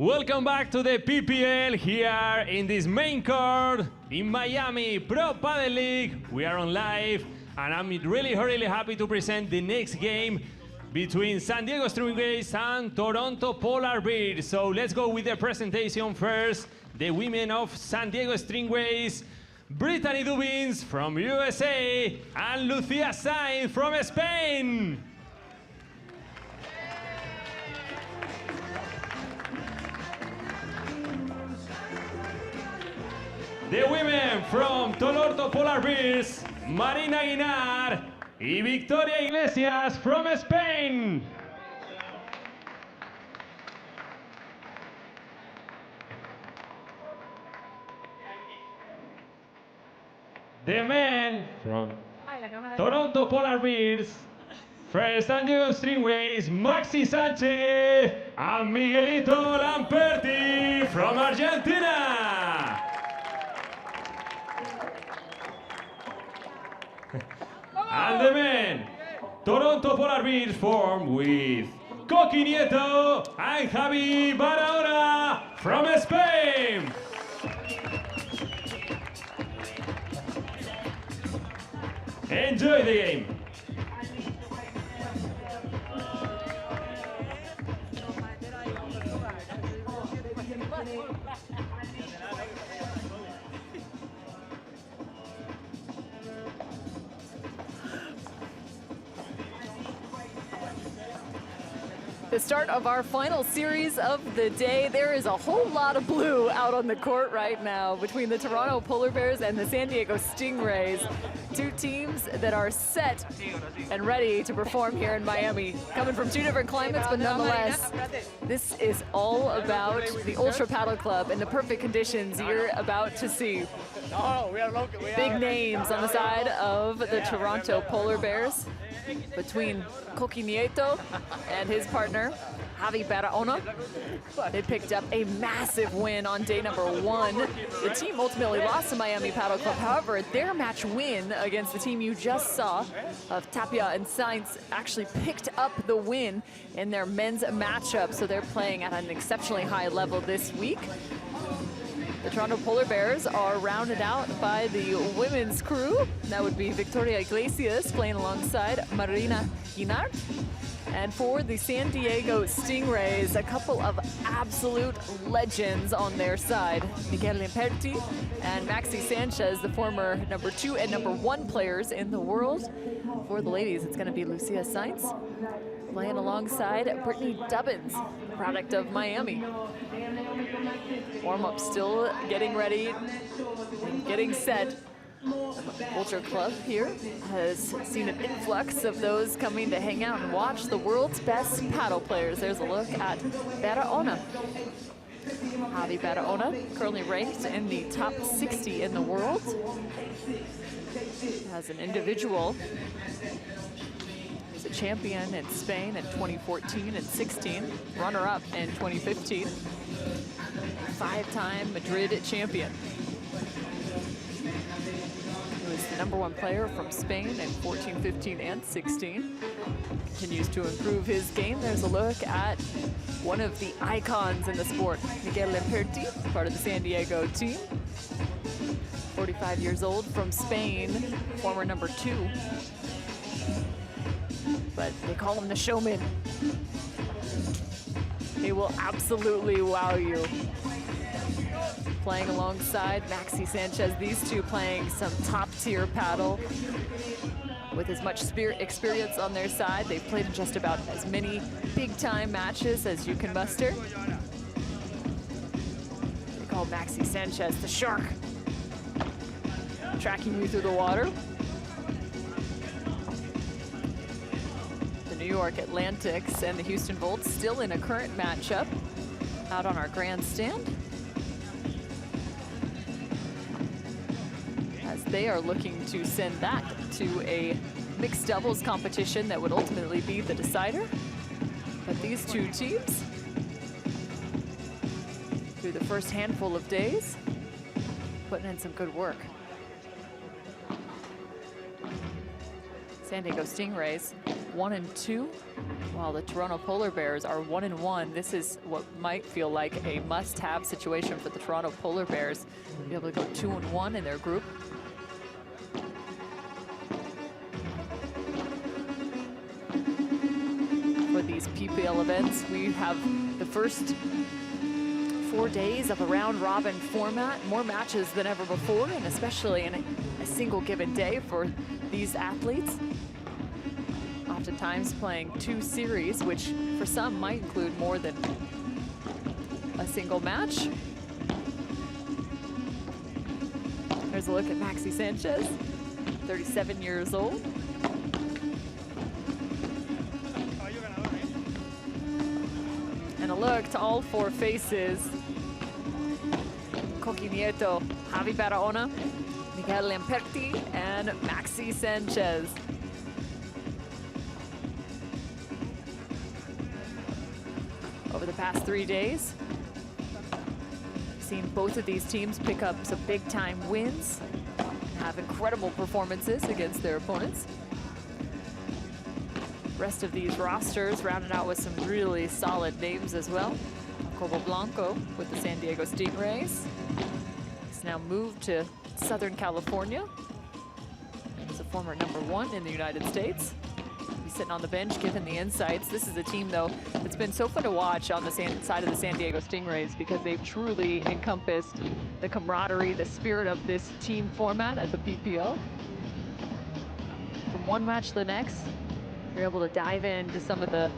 Welcome back to the PPL here in this main court in Miami Pro Padel League. We are on live and I'm really happy to present the next game between San Diego Stingrays and Toronto Polar Bears. So let's go with the presentation first. The women of San Diego Stingrays, Brittany Dubins from USA and Lucia Sainz from Spain. The women from Toronto Polar Bears, Marina Aguinar y Victoria Iglesias from Spain. The men from Toronto Polar Bears, first San Diego Stingrays, Maxi Sanchez and Miguelito Lamperti from Argentina. And the men, Toronto Polar Bears formed with Coqui Nieto and Javi Barahona from Spain. Enjoy the game. The start of our final series of the day. There is a whole lot of blue out on the court right now between the Toronto Polar Bears and the San Diego Stingrays. Two teams that are set and ready to perform here in Miami. Coming from two different climates, but nonetheless, this is all about the Ultra Paddle Club and the perfect conditions you're about to see. Big names on the side of the Toronto Polar Bears, between Coqui Nieto and his partner, Javi Barahona. They picked up a massive win on day number 1. The team ultimately lost to Miami Paddle Club. However, their match win against the team you just saw of Tapia and Sainz actually picked up the win in their men's matchup. So they're playing at an exceptionally high level this week. The Toronto Polar Bears are rounded out by the women's crew. That would be Victoria Iglesias playing alongside Marina Aguinar. And for the San Diego Stingrays, a couple of absolute legends on their side. Miguel Lamperti and Maxi Sanchez, the former number 2 and number 1 players in the world. For the ladies, it's gonna be Lucia Sainz playing alongside Brittany Dubins, product of Miami. Warm-up still getting ready and getting set. The Ultra Club here has seen an influx of those coming to hang out and watch the world's best paddle players. There's a look at Barahona. Javi Barahona, currently ranked in the top 60 in the world. As an individual, he's a champion in Spain in 2014 and 16, runner-up in 2015. 5-time Madrid champion. He was the number 1 player from Spain in 14, 15, and 16. Continues to improve his game. There's a look at one of the icons in the sport, Miguel Lamperti, part of the San Diego team. 45 years old, from Spain, former number 2. But they call him the showman. He will absolutely wow you. Playing alongside Maxi Sanchez, these two playing some top-tier paddle. With as much experience on their side, they've played in just about as many big-time matches as you can muster. They call Maxi Sanchez the shark, tracking you through the water. The New York Atlantics and the Houston Volts still in a current matchup out on our grandstand, as they are looking to send that to a mixed doubles competition that would ultimately be the decider. But these two teams, through the first handful of days, putting in some good work. San Diego Stingrays 1-2, while the Toronto Polar Bears are 1-1. This is what might feel like a must-have situation for the Toronto Polar Bears to be able to go 2-1 in their group. For these PPL events, we have the first 4 days of a round-robin format, more matches than ever before, and especially in a single given day for these athletes. Oftentimes playing 2 series, which for some might include more than a single match. There's a look at Maxi Sanchez, 37 years old. And a look to all 4 faces. Coqui Nieto, Javi Barahona, Miguel Lamperti, and Maxi Sanchez. Over the past 3 days, we've seen both of these teams pick up some big-time wins and have incredible performances against their opponents. Rest of these rosters rounded out with some really solid names as well. Corvo Blanco with the San Diego Stingrays. He's now moved to Southern California. He's a former #1 in the United States. He's sitting on the bench giving the insights. This is a team, though, that's been so fun to watch on the side of the San Diego Stingrays because they've truly encompassed the camaraderie, the spirit of this team format at the PPL. From one match to the next, you're able to dive into some of the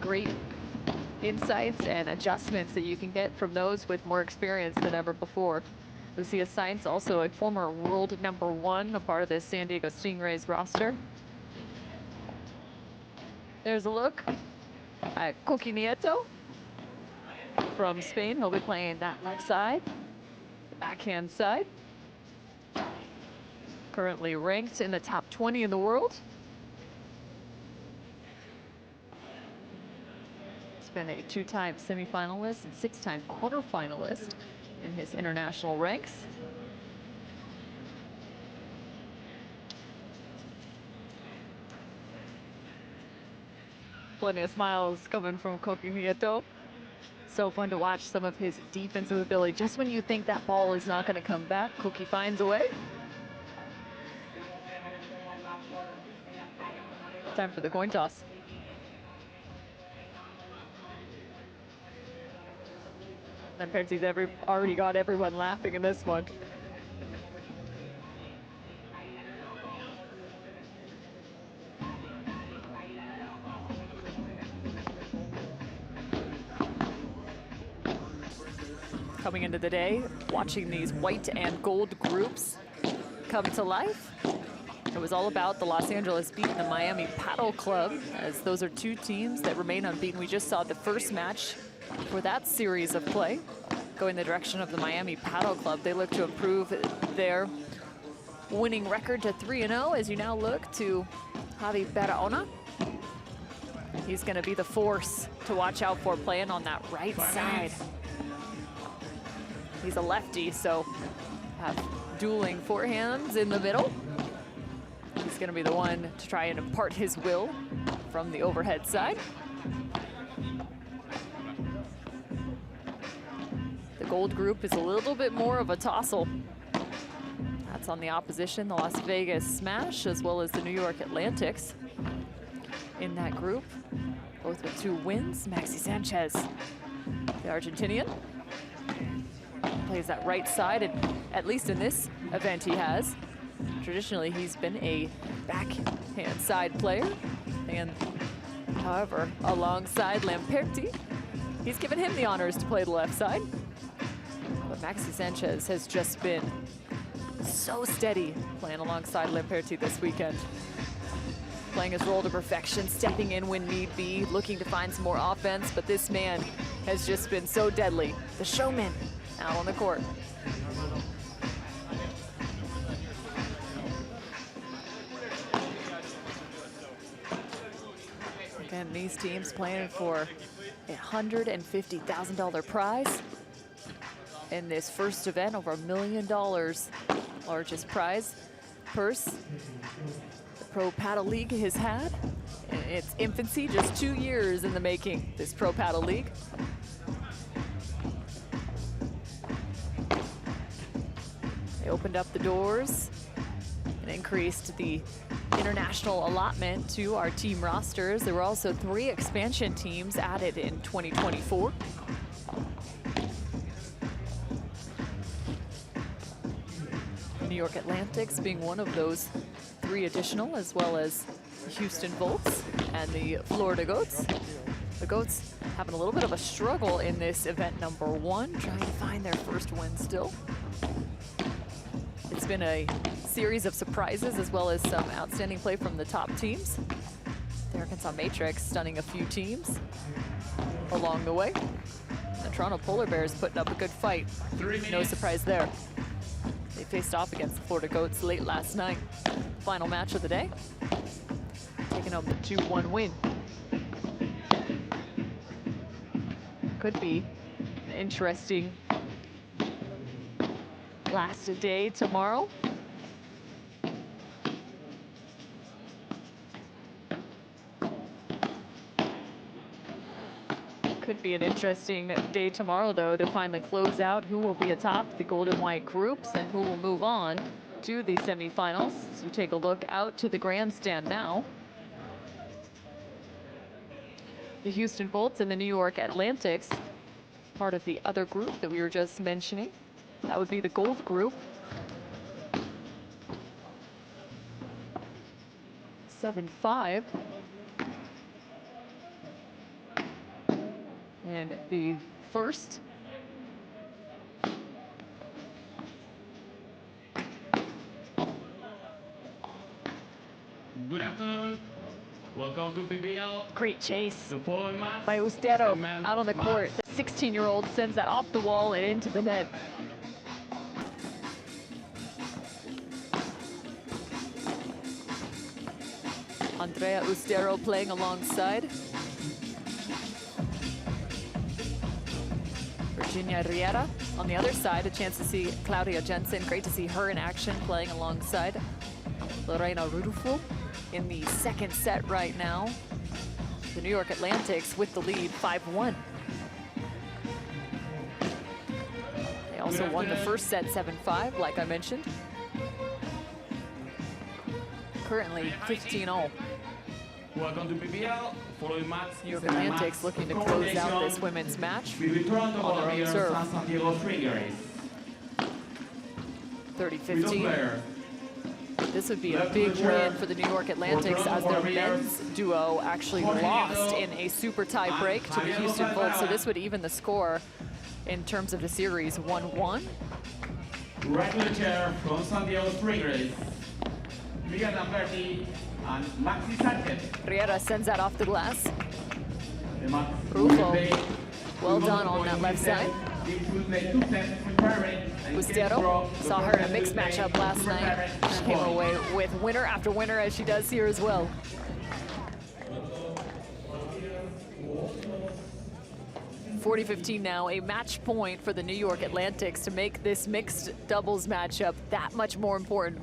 great insights and adjustments that you can get from those with more experience than ever before. Lucia Sainz, also a former world #1, a part of the San Diego Stingrays roster. There's a look at Coqui Nieto from Spain. He'll be playing that left side, the backhand side. Currently ranked in the top 20 in the world. He's been a 2-time semifinalist and 6-time quarterfinalist in his international ranks. Plenty of smiles coming from Coqui Nieto. So fun to watch some of his defensive ability. Just when you think that ball is not going to come back, Coqui finds a way. Time for the coin toss. Lamperti's already got everyone laughing in this one. Coming into the day, watching these white and gold groups come to life. It was all about the Los Angeles Beat and the Miami Padel Club, as those are 2 teams that remain unbeaten. We just saw the first match for that series of play go in the direction of the Miami Padel Club. They look to improve their winning record to 3-0 as you now look to Javi Barahona. He's going to be the force to watch out for playing on that right side. He's a lefty, so have dueling forehands in the middle. He's going to be the one to try and impart his will from the overhead side. The gold group is a little bit more of a tussle. That's on the opposition, the Las Vegas Smash, as well as the New York Atlantics in that group, both with 2 wins. Maxi Sanchez, the Argentinian, plays that right side, and at least in this event he has. Traditionally, he's been a backhand side player, and however, alongside Lamperti, he's given him the honors to play the left side. But Maxi Sanchez has just been so steady playing alongside Lamperti this weekend. Playing his role to perfection, stepping in when need be, looking to find some more offense, but this man has just been so deadly. The showman out on the court. Again, these teams playing for a $150,000 prize in this first event, over $1 million, largest prize purse the Pro Padel League has had in its infancy, just 2 years in the making, this Pro Padel League. They opened up the doors and increased the international allotment to our team rosters. There were also 3 expansion teams added in 2024. New York Atlantics being one of those 3 additional, as well as the Houston Volts and the Florida Goats. The Goats having a little bit of a struggle in this event number 1, trying to find their first win still. It's been a series of surprises as well as some outstanding play from the top teams. The Arkansas Matrix stunning a few teams along the way. The Toronto Polar Bears putting up a good fight. No surprise there. They faced off against the Florida Goats late last night. Final match of the day. Taking home the 2-1 win. Could be an interesting last day tomorrow. Could be an interesting day tomorrow, though, to finally close out who will be atop the gold and white groups and who will move on to the semifinals. So take a look out to the grandstand now. The Houston Volts and the New York Atlantics, part of the other group that we were just mentioning. That would be the gold group. 7-5. And the first Good afternoon. Welcome to PBL. great chase The following match by Ustero out on the court. The 16-year-old sends that off the wall and into the net. Andrea Ustero playing alongside Virginia Riera. On the other side, a chance to see Claudia Jensen. Great to see her in action playing alongside Lorena Rudolfo in the second set right now. The New York Atlantics with the lead, 5-1. They also won the first set 7-5, like I mentioned. Currently 15-0. Welcome to PBL. Following match. New York Atlantics looking to close out this women's match on their own serve. 30-15. This would be a big win for the New York Atlantics as their men's duo actually lost in a super tie break to the Houston Volts. So this would even the score in terms of the series 1-1. Regular chair from Santiago Stingrays, Miguel Lamberti and Maxi Sanchez. Riera sends that off the glass. Rufo, well done on that left side. Ustero saw her in a mixed matchup last night. She came away with winner after winner, as she does here as well. .40-15 now, a match point for the New York Atlantics to make this mixed doubles matchup that much more important.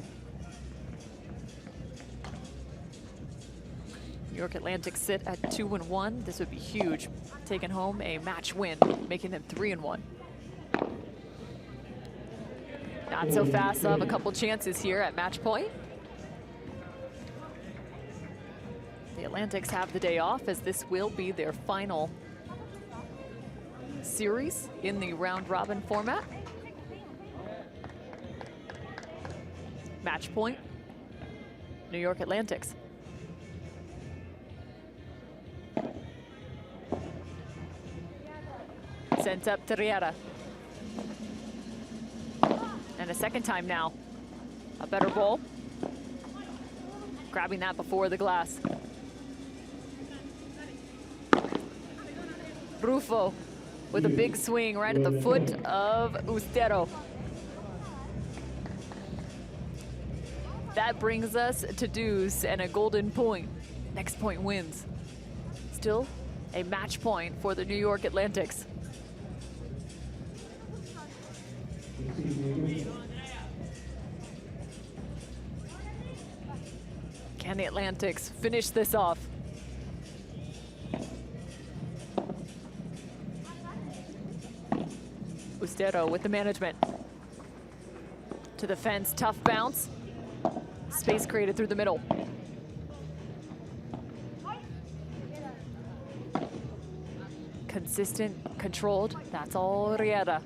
New York Atlantics sit at 2-1. This would be huge, taking home a match win, making them 3-1. Not so fast. They'll have a couple chances here at match point. The Atlantics have the day off, as this will be their final series in the round robin format. Match point, New York Atlantics. Sent up to Riera. And a second time now. A better ball. Grabbing that before the glass. Rufo with a big swing right at the foot of Ustero. That brings us to deuce and a golden point. Next point wins. Still a match point for the New York Atlantics. the Atlantics finish this off. Ustero with the management. To the fence, tough bounce. Space created through the middle. Consistent, controlled, that's all Riera.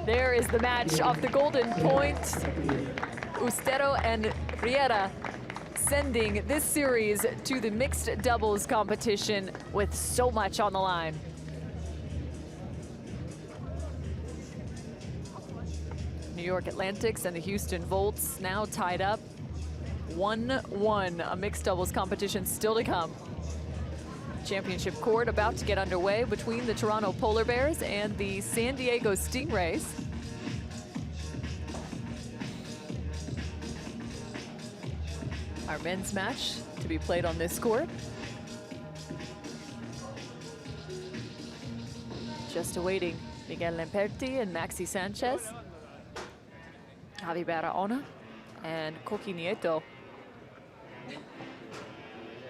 There is the match off the golden point. Ustero and Riera sending this series to the mixed doubles competition with so much on the line. New York Atlantics and the Houston Volts now tied up 1-1. A mixed doubles competition still to come. Championship court about to get underway between the Toronto Polar Bears and the San Diego Stingrays. Our men's match to be played on this court. Just awaiting Miguel Lemperti and Maxi Sanchez, Javi Barahona and Coqui Nieto.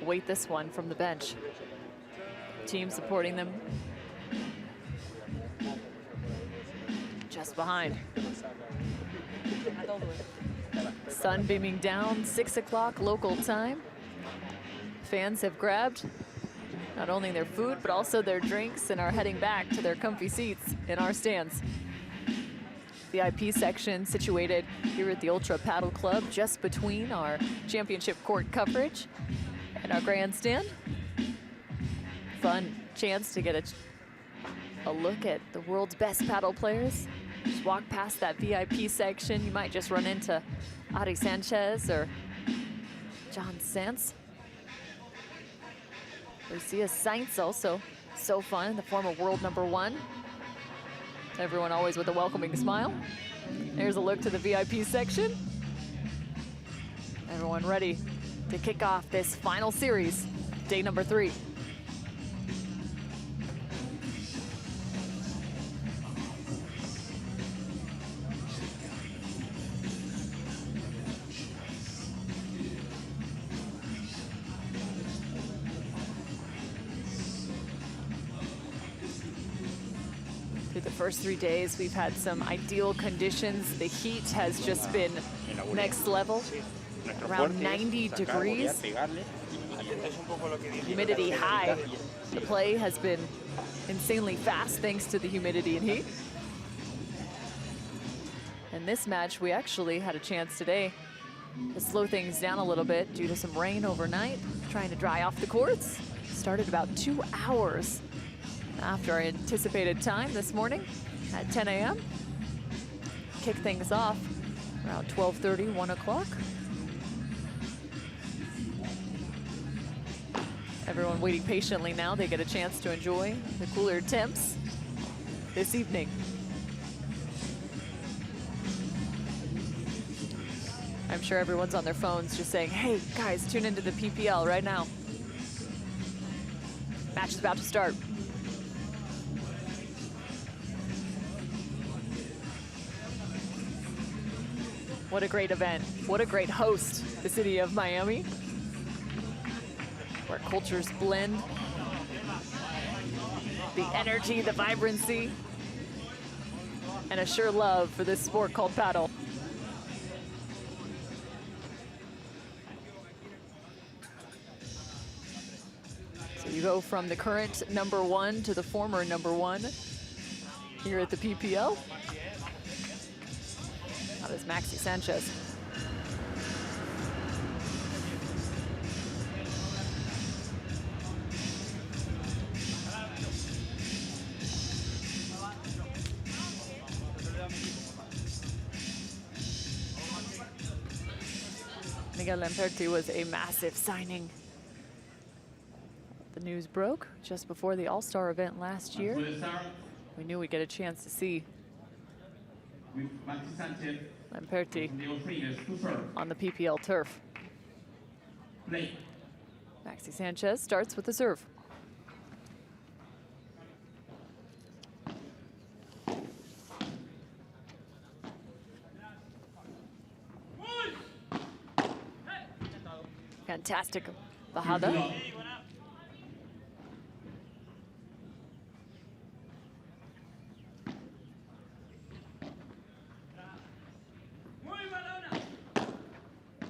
Wait this one from the bench. Team supporting them just behind. Sun beaming down, 6 o'clock local time. Fans have grabbed not only their food, but also their drinks and are heading back to their comfy seats in our stands. VIP section situated here at the Ultra Paddle Club, just between our championship court coverage and our grandstand. Fun chance to get a look at the world's best paddle players. Just walk past that VIP section, you might just run into Ari Sanchez or John Sanz. Lucia Sainz also so fun, the former world #1. Everyone always with a welcoming smile. There's a look to the VIP section. Everyone ready to kick off this final series, day number 3. Through the first 3 days, we've had some ideal conditions. The heat has just been next level, around 90 degrees. Humidity high. The play has been insanely fast thanks to the humidity and heat. In this match, we actually had a chance today to slow things down a little bit due to some rain overnight, trying to dry off the courts. Started about 2 hours after our anticipated time this morning at 10 a.m. Kick things off around 12:30, 1 o'clock. Everyone waiting patiently now. They get a chance to enjoy the cooler temps this evening. I'm sure everyone's on their phones just saying, hey, guys, tune into the PPL right now. Match is about to start. What a great event. What a great host, the city of Miami, where cultures blend. The energy, the vibrancy, and a sure love for this sport called paddle. So you go from the current #1 to the former #1 here at the PPL. That is Maxi Sanchez. Miguel Lemperti was a massive signing. The news broke just before the All-Star event last year. We knew we'd get a chance to see Lemperti on the PPL turf. Maxi Sanchez starts with the serve. Fantastic bajada.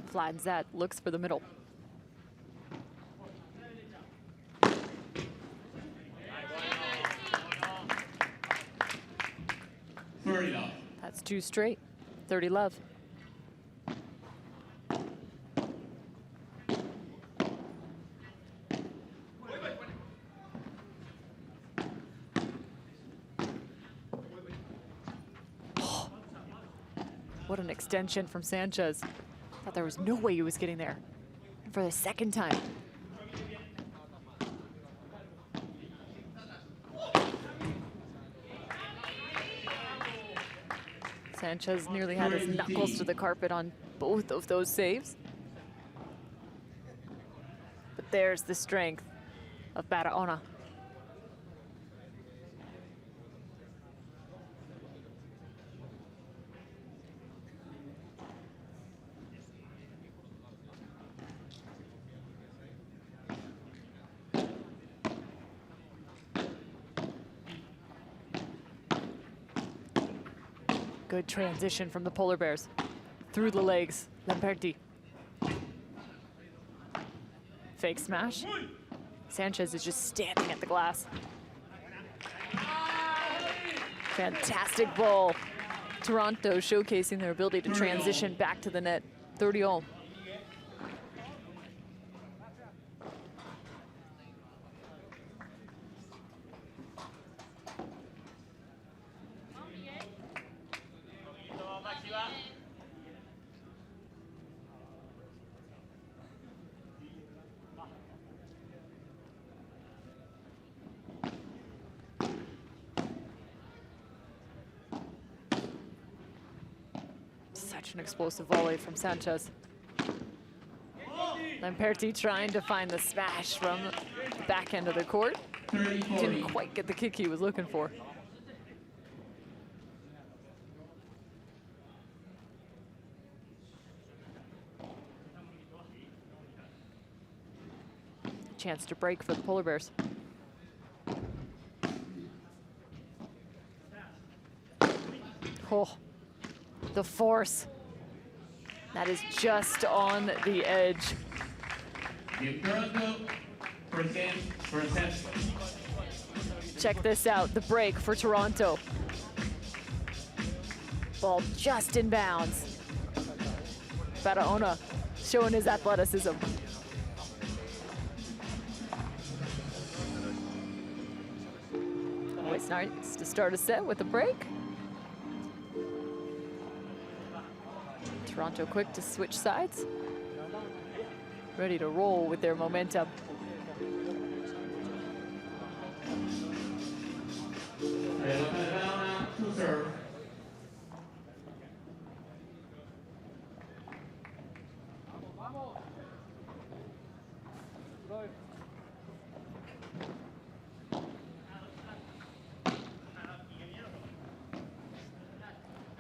Flattens that, looks for the middle. That's 2 straight. 30 love. What an extension from Sanchez. Thought there was no way he was getting there. And for the second time. Sanchez nearly had his knuckles to the carpet on both of those saves. But there's the strength of Barahona. Good transition from the Polar Bears. Through the legs, Lamperti. Fake smash. Sanchez is just standing at the glass. Fantastic ball. Toronto showcasing their ability to transition back to the net. 30-all. Such an explosive volley from Sanchez. Lamperti trying to find the smash from the back end of the court. Didn't quite get the kick he was looking for. Chance to break for the Polar Bears. Oh, the force. That is just on the edge. Check this out, the break for Toronto. Ball just in bounds. Barahona showing his athleticism. Always nice to start a set with a break. Toronto quick to switch sides. Ready to roll with their momentum.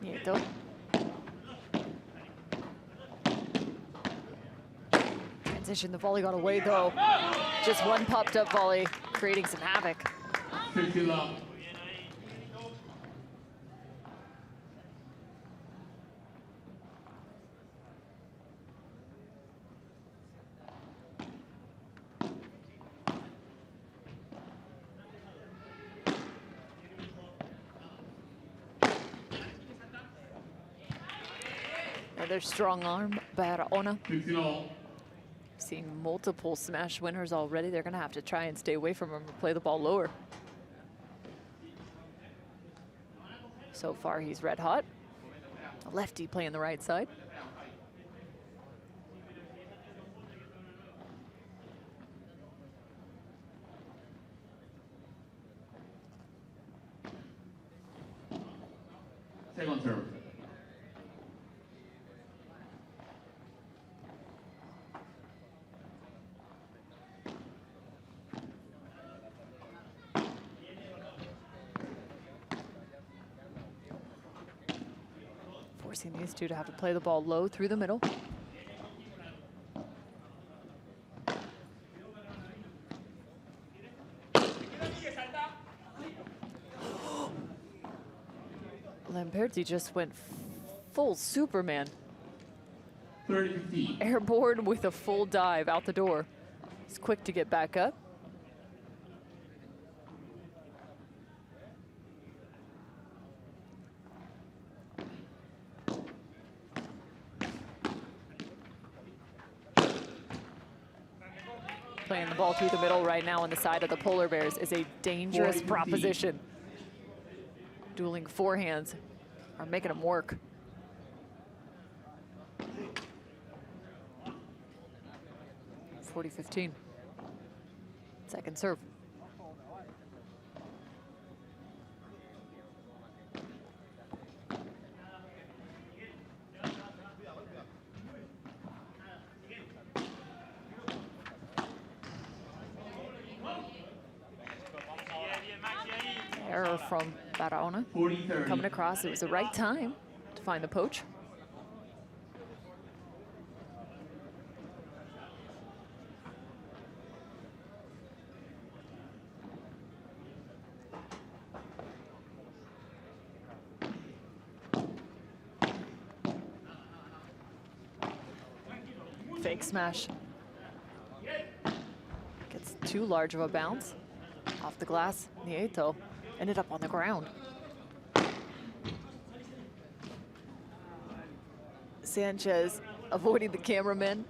Nieto. Transition, the volley got away though. Just one popped up volley, creating some havoc. 50 love. Another strong arm, Barahona. 50 all. Seeing multiple smash winners already. They're gonna have to try and stay away from him or play the ball lower. So far, he's red hot. A lefty playing the right side. Second serve. Forcing these two to have to play the ball low through the middle. Lamperti just went full Superman. 30-15. Airborne with a full dive out the door. He's quick to get back up. Playing the ball through the middle right now on the side of the Polar Bears is a dangerous 40-15. proposition. Dueling forehands are making them work. (40-15). Second serve. Error from Barahona. 40-30. Coming across, it was the right time to find the poach. Fake smash. Gets too large of a bounce. Off the glass, Nieto ended up on the ground. Sanchez avoiding the cameraman.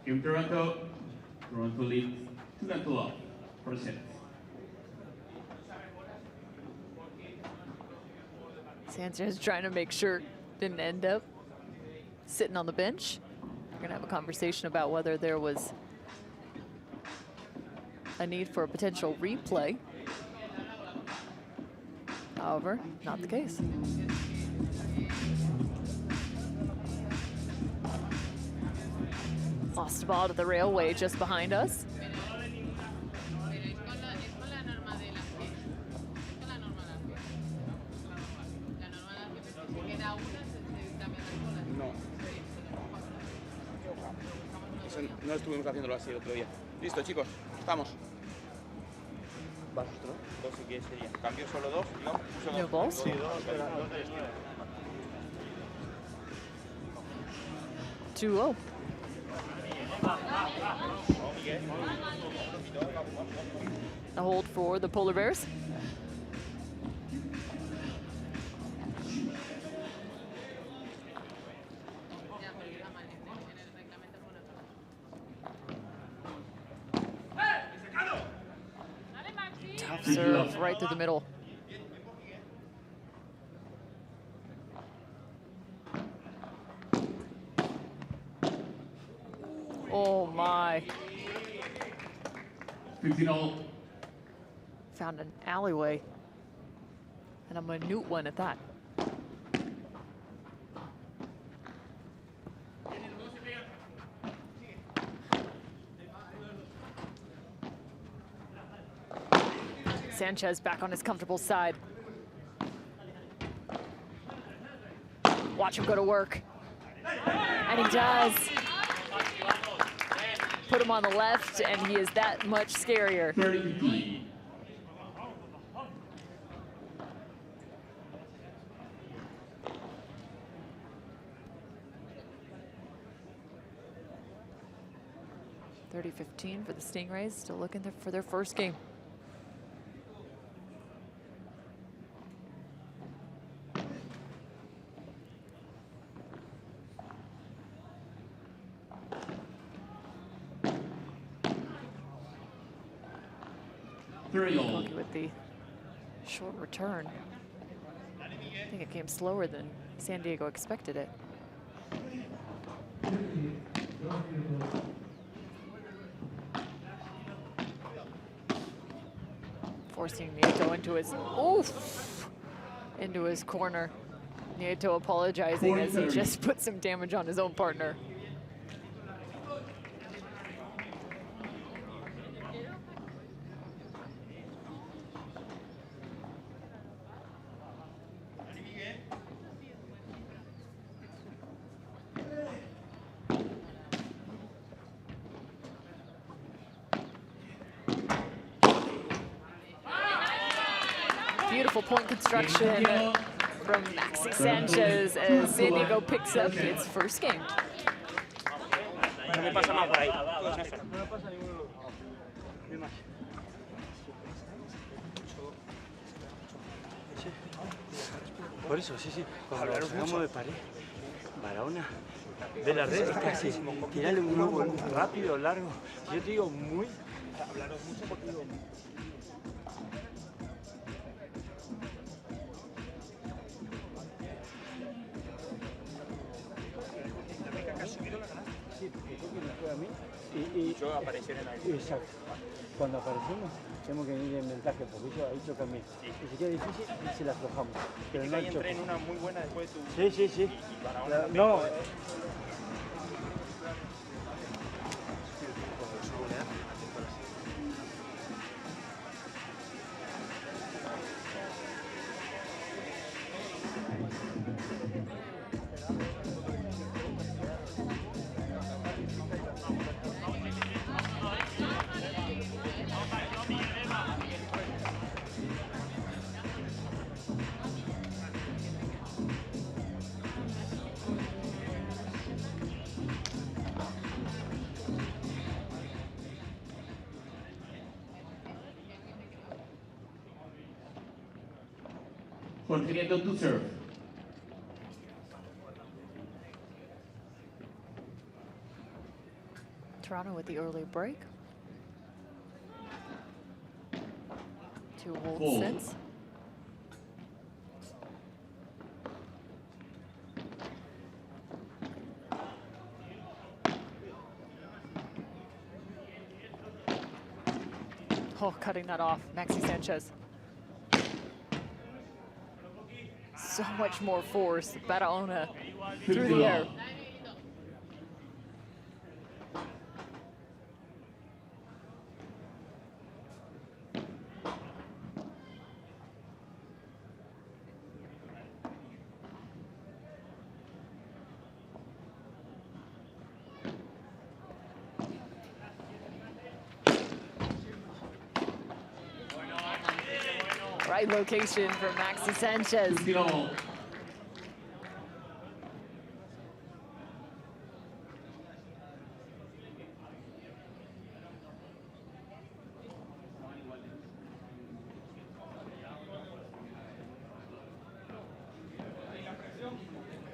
Game Toronto. Toronto leads 2-2 for set. Sanchez trying to make sure didn't end up sitting on the bench. We're gonna have a conversation about whether there was a need for a potential replay. However, not the case. Lost the ball to the railway just behind us. No. Eso no estuvimos haciéndolo así el otro día. Listo, chicos, estamos. Vas otro, dos si quieres sería. Cambio solo dos, yo uso No balls. Sí, dos del estilo. 2-0. A hold for the Polar Bears. Tough serve right through the middle. Oh my. 15-all. Found an alleyway. And a minute one at that. Sanchez back on his comfortable side. Watch him go to work. And he does. Put him on the left, and he is that much scarier. 30-15. (30-15) for the Stingrays, still looking for their first game. Lucky with the short return. I think it came slower than San Diego expected it. Forcing Nieto into his corner. Nieto apologizing as he just put some damage on his own partner. beautiful point construction from Maxi Sanchez as San Diego picks up its first game. No me pasa más por ahí. Todo es Néstor. Por eso, sí, sí. Cuando hablamos de pared, Barahona, de la red, es casi tirarle un globo rápido, largo. Yo te digo, muy... Hablaros mucho porque digo... La única que ha subido la ganaste. Sí, porque creo que me fue a mí. Y yo aparecí en el aire. Exacto. Cuando aparecemos, tenemos que ir en ventaja, porque yo ahí choca a mí. Sí. Y si queda difícil, se la aflojamos. Pero no entré en una muy buena después de tu... Sí, sí, sí. Y Barahona no. Jorge Nieto to serve. Toronto with the early break. 2 hold sets. Oh, cutting that off, Maxi Sanchez. So much more force, Barahona through the air. Right location for Maxi Sanchez.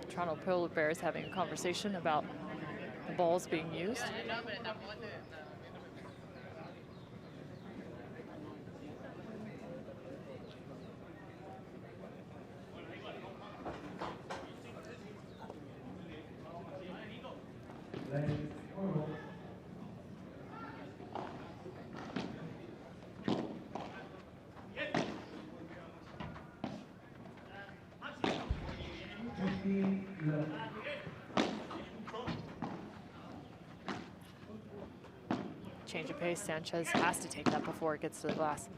Toronto Polar Bears having a conversation about the balls being used. Change of pace, Sanchez has to take that before it gets to the glass.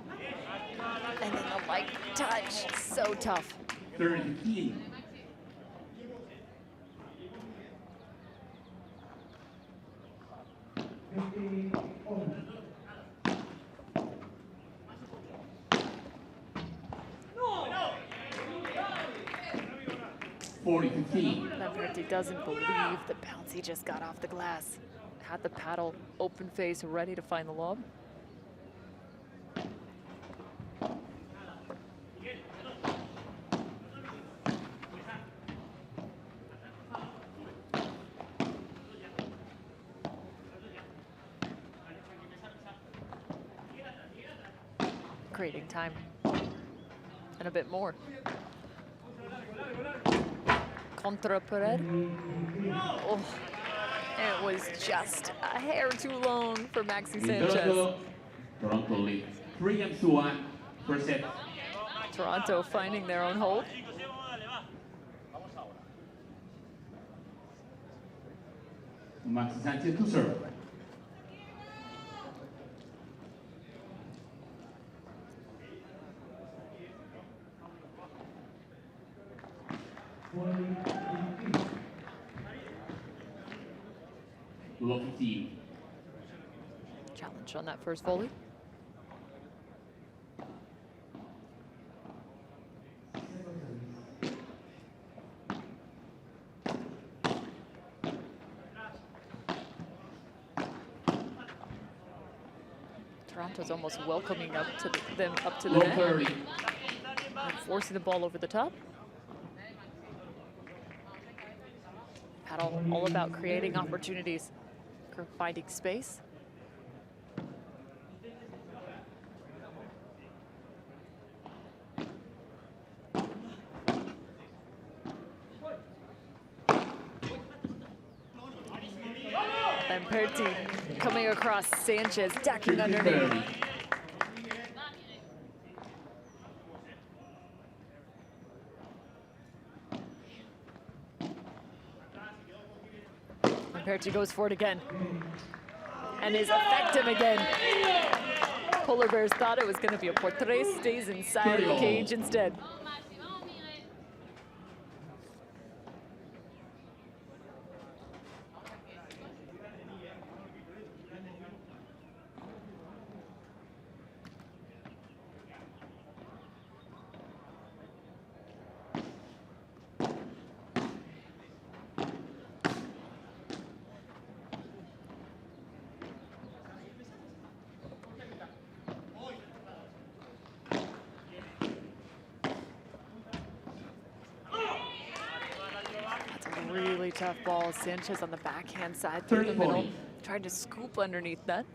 And then the light touch, so tough. 30. He doesn't believe the bounce he just got off the glass. Had the paddle open face ready to find the lob. Creating time and a bit more. Contra Pared. Oh, it was just a hair too long for Maxi Sanchez. Toronto lead 3-1 first set. Toronto finding their own hold. Maxi Sanchez to serve. Low 15. Challenge on that first volley. Toronto's almost welcoming them up to the Low net, 30. and forcing the ball over the top. Padel all about creating opportunities, finding space. Lamperti coming across Sanchez, decking underneath. 30. Lamperti goes for it again and is effective again. Polar Bears thought it was going to be a por tres, stays inside the cage instead. Really tough ball. Sanchez on the backhand side through the middle, trying to scoop underneath that.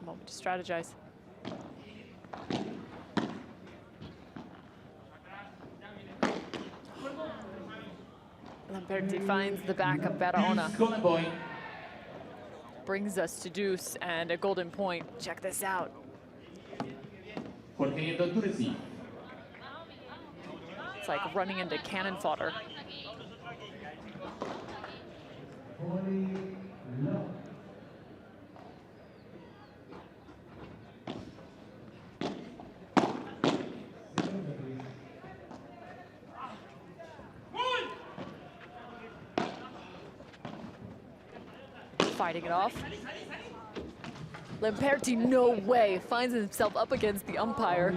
Moment to strategize. Lamperti finds the back of Barahona. Golden point. Brings us to deuce and a golden point. Check this out. Jorge Nieto to receive. It's like running into cannon fodder. Fighting it off. Lamperti, no way, finds himself up against the umpire.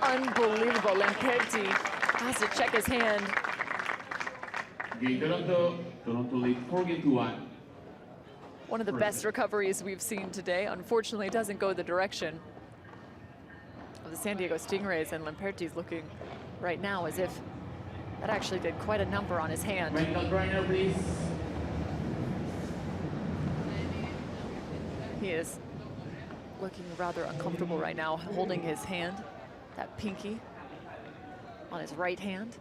Unbelievable. Lamperti has to check his hand. Game Toronto. Toronto lead 4-1. One of the best recoveries we've seen today. Unfortunately, it doesn't go the direction of the San Diego Stingrays, and Lamperti's looking right now as if that actually did quite a number on his hand. Randall Griner, please. He is looking rather uncomfortable right now, holding his hand, that pinky, on his right hand.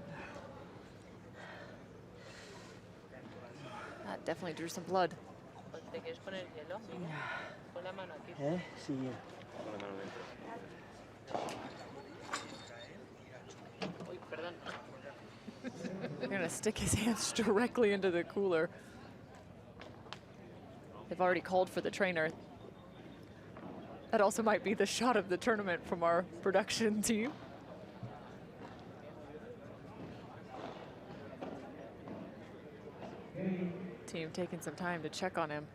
That definitely drew some blood. Sí. They're gonna stick his hands directly into the cooler. They've already called for the trainer. That also might be the shot of the tournament from our production team. Team taking some time to check on him.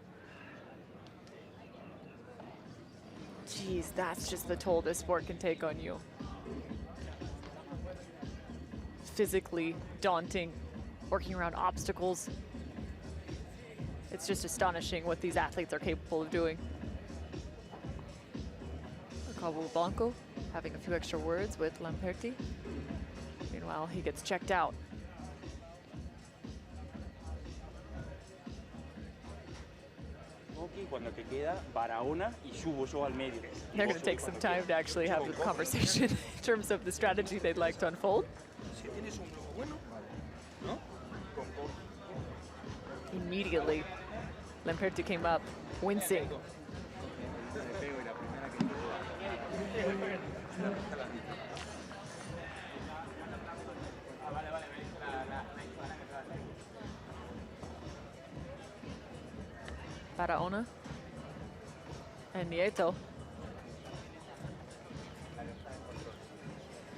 Geez, that's just the toll this sport can take on you. Physically daunting, working around obstacles. It's just astonishing what these athletes are capable of doing. Cabo Blanco having a few extra words with Lamperti. Meanwhile, he gets checked out. They're going to take some time to actually have the conversation in terms of the strategy they'd like to unfold. Immediately, Lamperti came up, wincing. Barahona and Nieto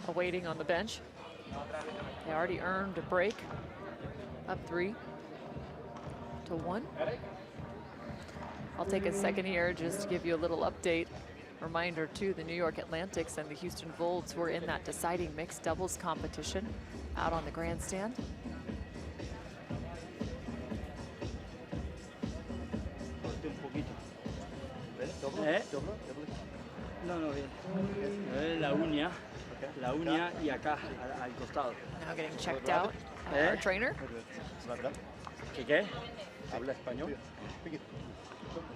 awaiting on the bench. They already earned a break, up 3. 1. I'll take a second here just to give you a little update. Reminder too, the New York Atlantics and the Houston Volts were in that deciding mixed doubles competition out on the grandstand. No, no, bien. La uña y acá, al costado. Now getting checked out. Our trainer. ¿Qué? ¿Habla español?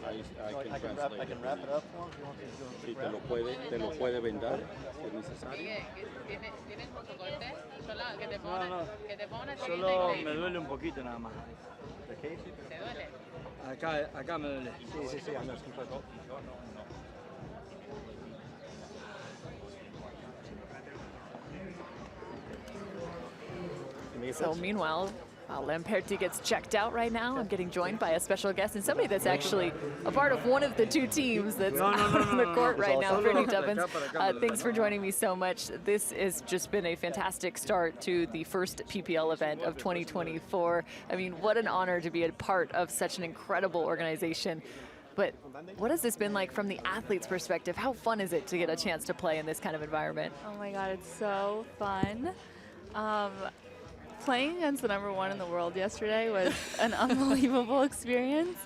I can wrap it up for him. Sí, te lo puede vendar si es necesario. ¿Tienes mucho corte? No, solo me duele un poquito nada más. ¿Te duele? Acá me duele. Sí, anda, escucha todo. So meanwhile, Lamperti gets checked out right now. I'm getting joined by a special guest and somebody that's actually a part of one of the two teams that's out on the court right now, Brittany Tubbins. Thanks for joining me so much. This has just been a fantastic start to the first PPL event of 2024. I mean, what an honor to be a part of such an incredible organization. But what has this been like from the athlete's perspective? How fun is it to get a chance to play in this kind of environment? Oh my God, it's so fun. Playing against the #1 in the world yesterday was an unbelievable experience.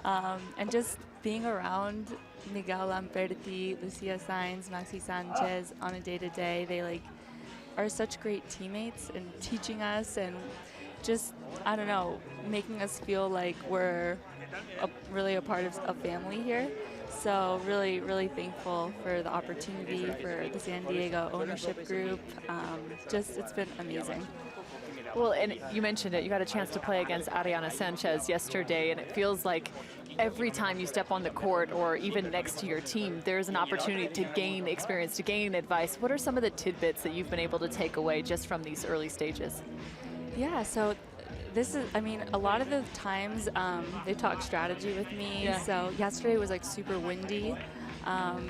And just being around Miguel Lamperti, Lucia Sainz, Maxi Sanchez on a day-to-day, they are such great teammates and teaching us and just, I don't know, making us feel like we're really a part of a family here. So really, really thankful for the opportunity, for the San Diego ownership group. It's been amazing. Well, and you mentioned it, you got a chance to play against Ariana Sanchez yesterday, and it feels like every time you step on the court or even next to your team, there's an opportunity to gain experience, to gain advice. What are some of the tidbits that you've been able to take away just from these early stages? Yeah, so this is, I mean, a lot of the times they talk strategy with me. Yeah. So yesterday was super windy.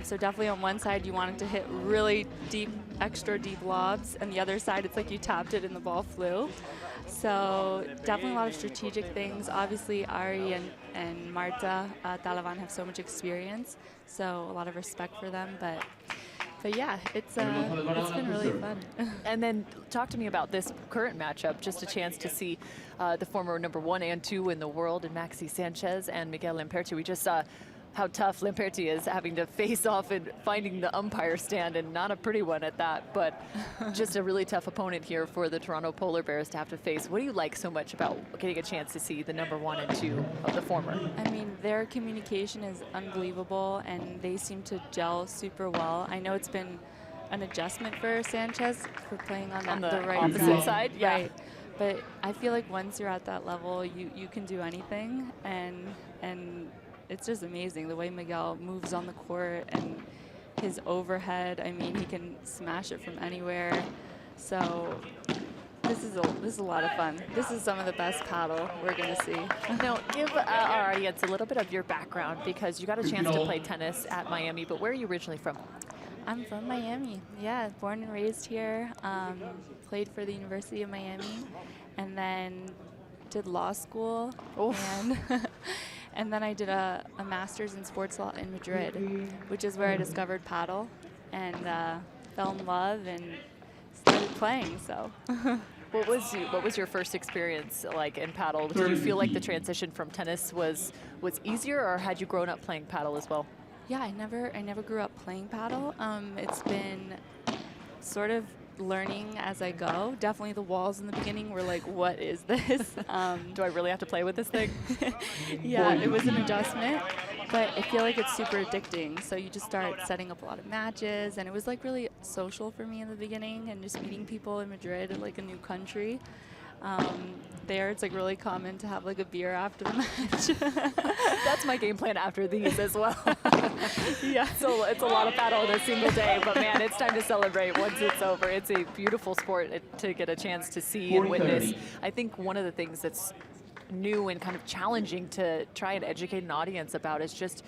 So definitely on one side you wanted to hit really deep, extra deep lobs, and the other side it's like you tapped it and the ball flew. So definitely a lot of strategic things. Obviously Ari and Marta Talavan have so much experience, so a lot of respect for them. But yeah, it's been really fun. And then talk to me about this current matchup, just a chance to see the former #1 and 2 in the world in Maxi Sanchez and Miguel Lamperti. We just saw how tough Lamperti is having to face off and finding the umpire stand, and not a pretty one at that, but just a really tough opponent here for the Toronto Polar Bears to have to face. What do you like so much about getting a chance to see the #1 and 2 of the former? I mean, their communication is unbelievable, and they seem to gel super well. I know it's been an adjustment for Sanchez for playing on the right opposite side. Yeah. Right. But I feel like once you're at that level, you can do anything, and it's just amazing the way Miguel moves on the court and his overhead. I mean, he can smash it from anywhere. So this is a lot of fun. This is some of the best paddle we're going to see. Now, give our audience a little bit of your background, because you got a chance to play tennis at Miami, but where are you originally from? I'm from Miami. Yeah, born and raised here. Played for the University of Miami, and then did law school. And then I did a master's in sports law in Madrid, which is where I discovered paddle and fell in love and started playing. So, what was your first experience like in paddle? Did you feel like the transition from tennis was easier, or had you grown up playing paddle as well? Yeah, I never grew up playing paddle. It's been sort of learning as I go. Definitely the walls in the beginning were like, what is this? Do I really have to play with this thing? Yeah, it was an adjustment, but I feel like it's super addicting. So you just start setting up a lot of matches, and it was really social for me in the beginning, and just meeting people in Madrid in a new country. There it's really common to have a beer after the match. That's my game plan after these as well. Yeah, so it's a lot of paddle in a single day, but man, it's time to celebrate once it's over. It's a beautiful sport to get a chance to see and witness. I think one of the things that's new and kind of challenging to try and educate an audience about is just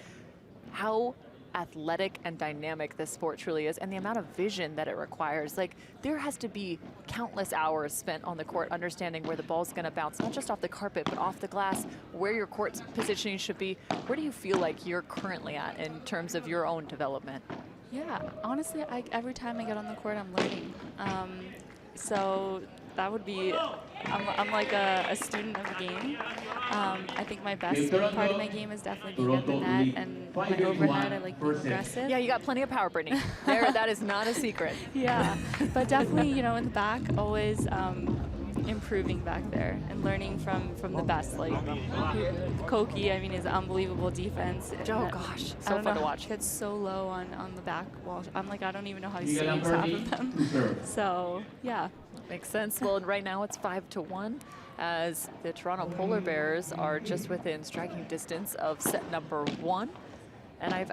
how athletic and dynamic this sport truly is, and the amount of vision that it requires. Like, there has to be countless hours spent on the court understanding where the ball's going to bounce, not just off the carpet, but off the glass, where your court positioning should be. Where do you feel like you're currently at in terms of your own development? Yeah, honestly, every time I get on the court, I'm learning. So that would be, I'm like a student of the game. I think my best part of my game is definitely being at the net, and my overhead, I like being aggressive. Yeah, you got plenty of power, Brittany. That is not a secret. Yeah, but definitely, you know, in the back, always improving back there and learning from the best. Like Koki, I mean, his unbelievable defense. Oh gosh, so fun to watch. Gets so low on the back wall. I'm like, I don't even know how he saves half of them. So yeah, makes sense. Well, right now it's 5-1 as the Toronto Polar Bears are just within striking distance of set number 1. And I've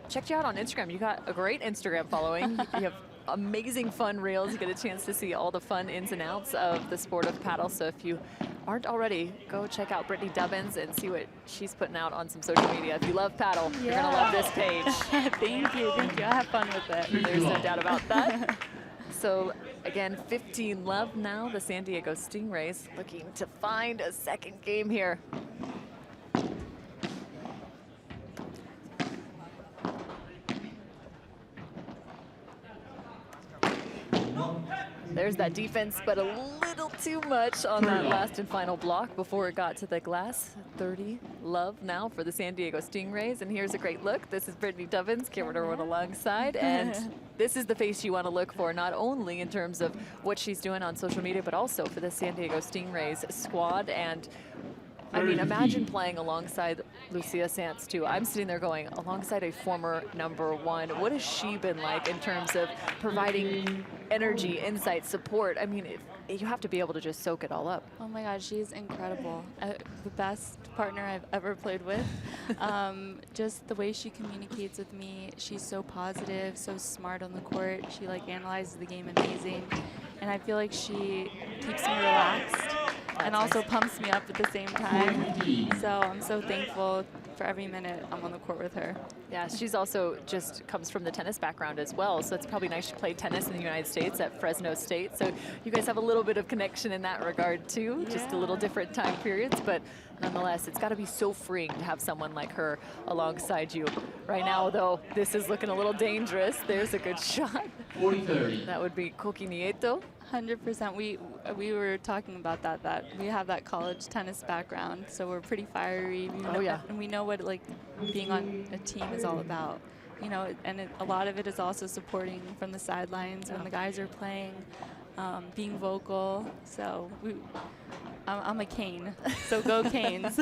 checked you out on Instagram. You got a great Instagram following. You have amazing fun reels. You get a chance to see all the fun ins and outs of the sport of paddle. So if you aren't already, go check out Brittany Dubbins and see what she's putting out on some social media. If you love paddle, you're gonna love this page. Thank you. I have fun with it. There's no doubt about that. So again, 15 love now. The San Diego Stingrays looking to find a second game here. There's that defense, but a little too much on that last and final block before it got to the glass. 30 love now for the San Diego Stingrays. And here's a great look. This is Brittany Dubbins, camera everyone alongside. And this is the face you want to look for, not only in terms of what she's doing on social media, but also for the San Diego Stingrays squad. And I mean, imagine playing alongside Lucia Sanz, too. I'm sitting there going, alongside a former #1. What has she been like in terms of providing energy, insight, support? I mean, you have to be able to just soak it all up. Oh my God, she's incredible. The best partner I've ever played with. Just the way she communicates with me, she's so positive, so smart on the court. She like analyzes the game amazing. And I feel like she keeps me relaxed and also pumps me up at the same time. So I'm so thankful for every minute I'm on the court with her. Yeah, she's also just comes from the tennis background as well, so it's probably nice she played tennis in the United States at Fresno State. So you guys have a little bit of connection in that regard too, just a little different time periods, but nonetheless, it's got to be so freeing to have someone like her alongside you. Right now, though, this is looking a little dangerous. There's a good shot. 40-30. That would be Koki Nieto. 100%. We were talking about that we have that college tennis background, so we're pretty fiery. And we know what like being on a team is all about. You know, and a lot of it is also supporting from the sidelines when the guys are playing, being vocal. So I'm a Cane, so go Canes.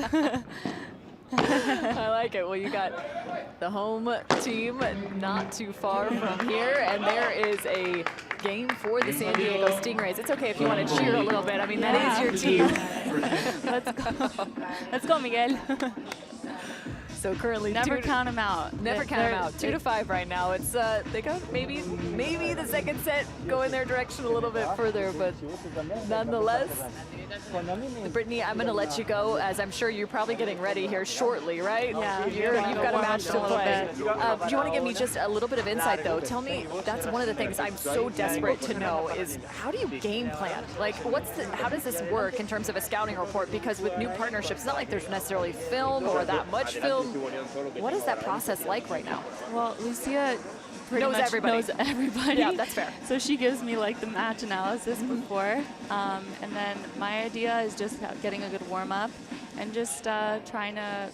I like it. Well, you got the home team not too far from here, and there is a game for the San Diego Stingrays. It's okay if you want to cheer a little bit. I mean, that is your team. Let's go. Let's go, Miguel. So currently, never count them out. Never count them out. 2-5 right now. It's they got maybe the second set go in their direction a little bit further, but nonetheless, Brittany, I'm going to let you go, as I'm sure you're probably getting ready here shortly, right? Yeah. You've got a match to play. Do you want to give me just a little bit of insight, though? Tell me, that's one of the things I'm so desperate to know is how do you game plan? Like, how does this work in terms of a scouting report? Because with new partnerships, it's not like there's necessarily film or that much film. What is that process like right now? Well, Lucia pretty knows much everybody. knows everybody. Yeah, that's fair. So she gives me like the match analysis before, and then my idea is just getting a good warm up and just trying to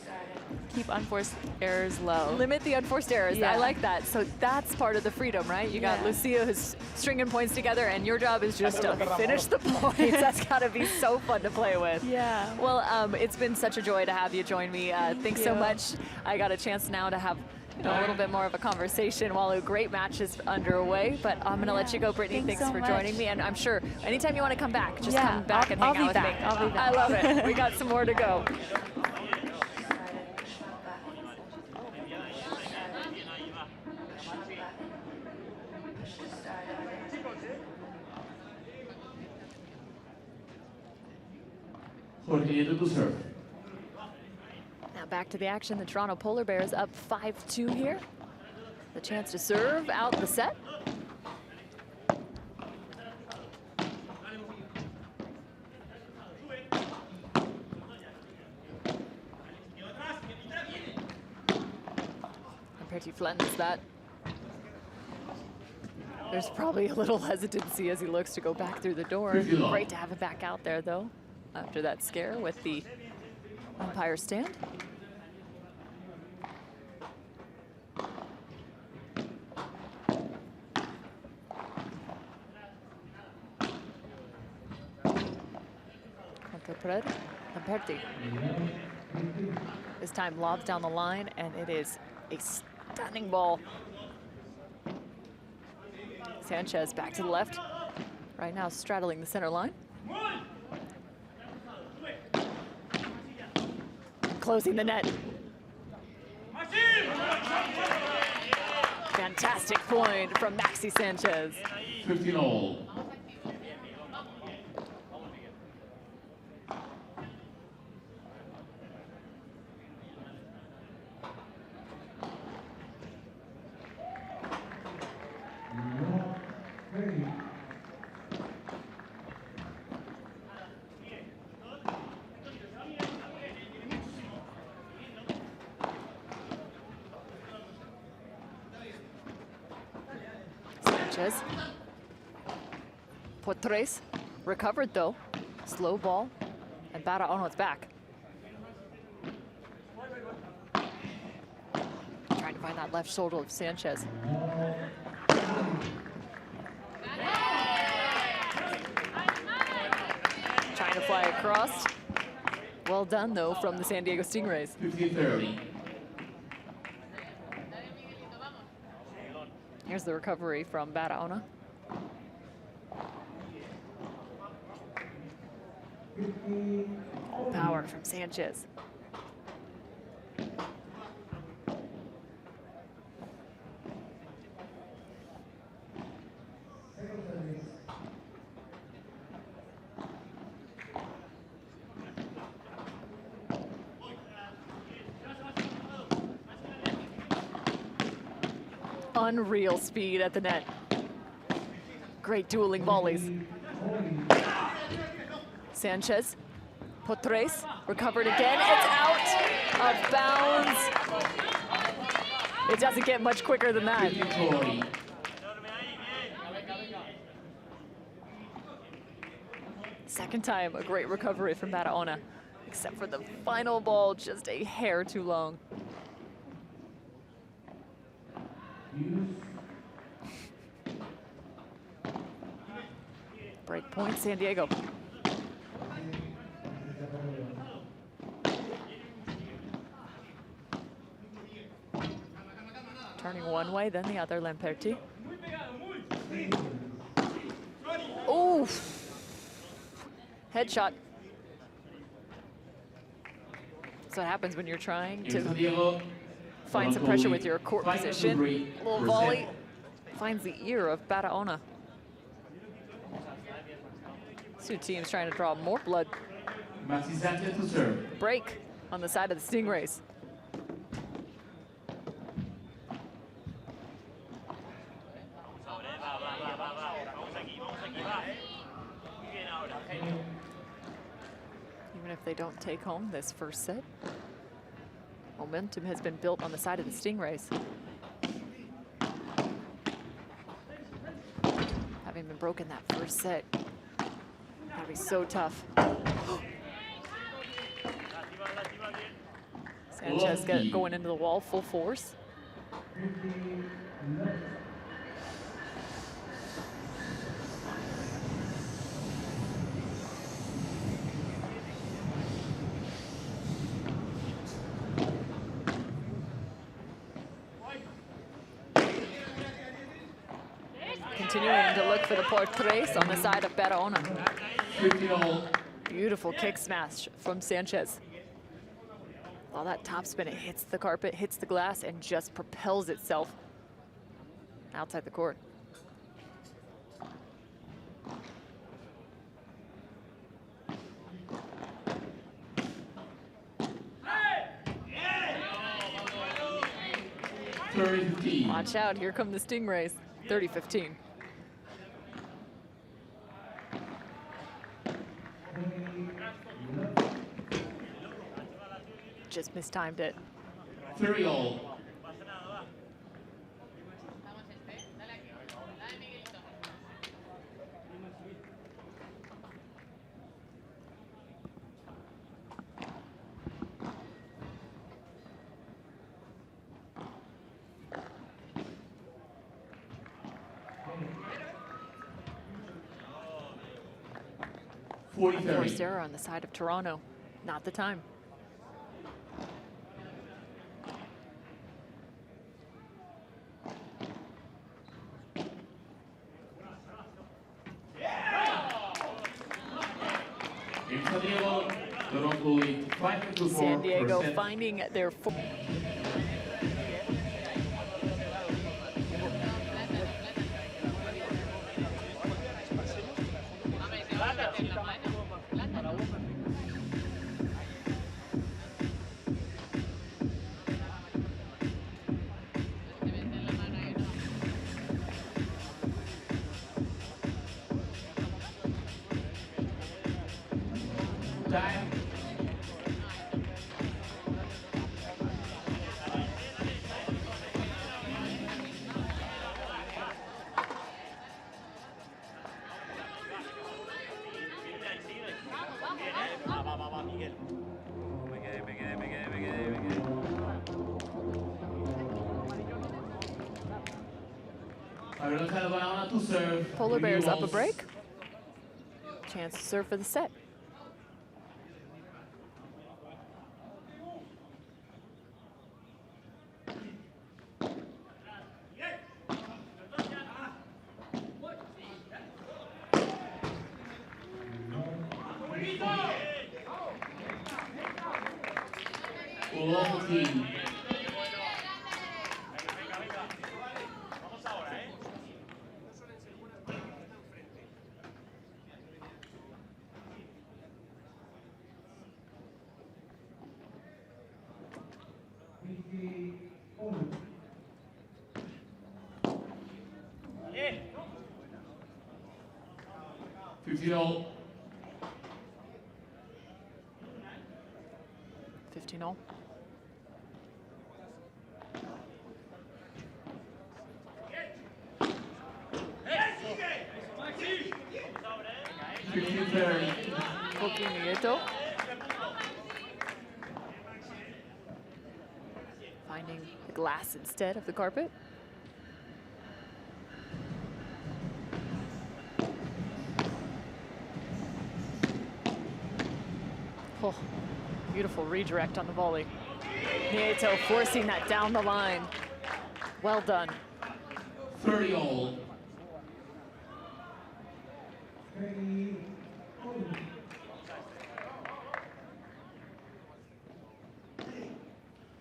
keep unforced errors low. Limit the unforced errors. Yeah. I like that. So that's part of the freedom, right? You got Lucia who's stringing points together, and your job is just to finish the points. That's got to be so fun to play with. Yeah. Well, it's been such a joy to have you join me. Thanks so much. I got a chance now to have a little bit more of a conversation while a great match is underway, but I'm going to let you go, Brittany. Thanks so for much. joining me, and I'm sure anytime you want to come back, just come back and I'll hang out be with back. me. I'll be back. I love it. We got some more to go. Jorge Nieto to serve. Now back to the action. The Toronto Polar Bears up 5-2 here. The chance to serve out the set. Lamperti flattens that. There's probably a little hesitancy as he looks to go back through the door. Great to have him back out there, though, after that scare with the umpire stand. Lamperti. This time lobs down the line, and it is a stunning ball. Sanchez back to the left. Right now straddling the center line. Closing the net. Fantastic point from Maxi Sanchez. 15-all. Sanchez. Potres recovered though. Slow ball, and Barahon's back. Trying to find that left shoulder of Sanchez. Trying to fly across. Well done though from the San Diego Stingrays. 15-30. Here's the recovery from Barahona. All power from Sanchez. Unreal speed at the net. Great dueling volleys. Sanchez, Potres, recovered again. It's out of bounds. It doesn't get much quicker than that. Second time, a great recovery from Barahona, except for the final ball, just a hair too long. Break point, San Diego. Turning one way, then the other, Lamperti. Oh! Headshot. That's what happens when you're trying to find some pressure with your court position. Little volley finds the ear of Barahona. Two teams trying to draw more blood. Maxi Sanchez to serve. Break on the side of the Stingrays. Even if they don't take home this first set, momentum has been built on the side of the Stingrays. Having been broken that first set, that'd be so tough. Sanchez going into the wall full force. Continuing to look for the Potres on the side of Barahona. Beautiful kick smash from Sanchez. All that topspin, it hits the carpet, hits the glass, and just propels itself outside the court. 30-15. Watch out, here come the Stingrays. 30-15. Just mistimed it. 30-all. Forced error on the side of Toronto. Not the time. San Diego finding their Time. Polar Bears up a break. Chance to serve for the set. Team. $50. 15-all. Cookie Nieto. Finding the glass instead of the carpet. Oh, beautiful redirect on the volley. Nieto forcing that down the line. Well done. 30-all.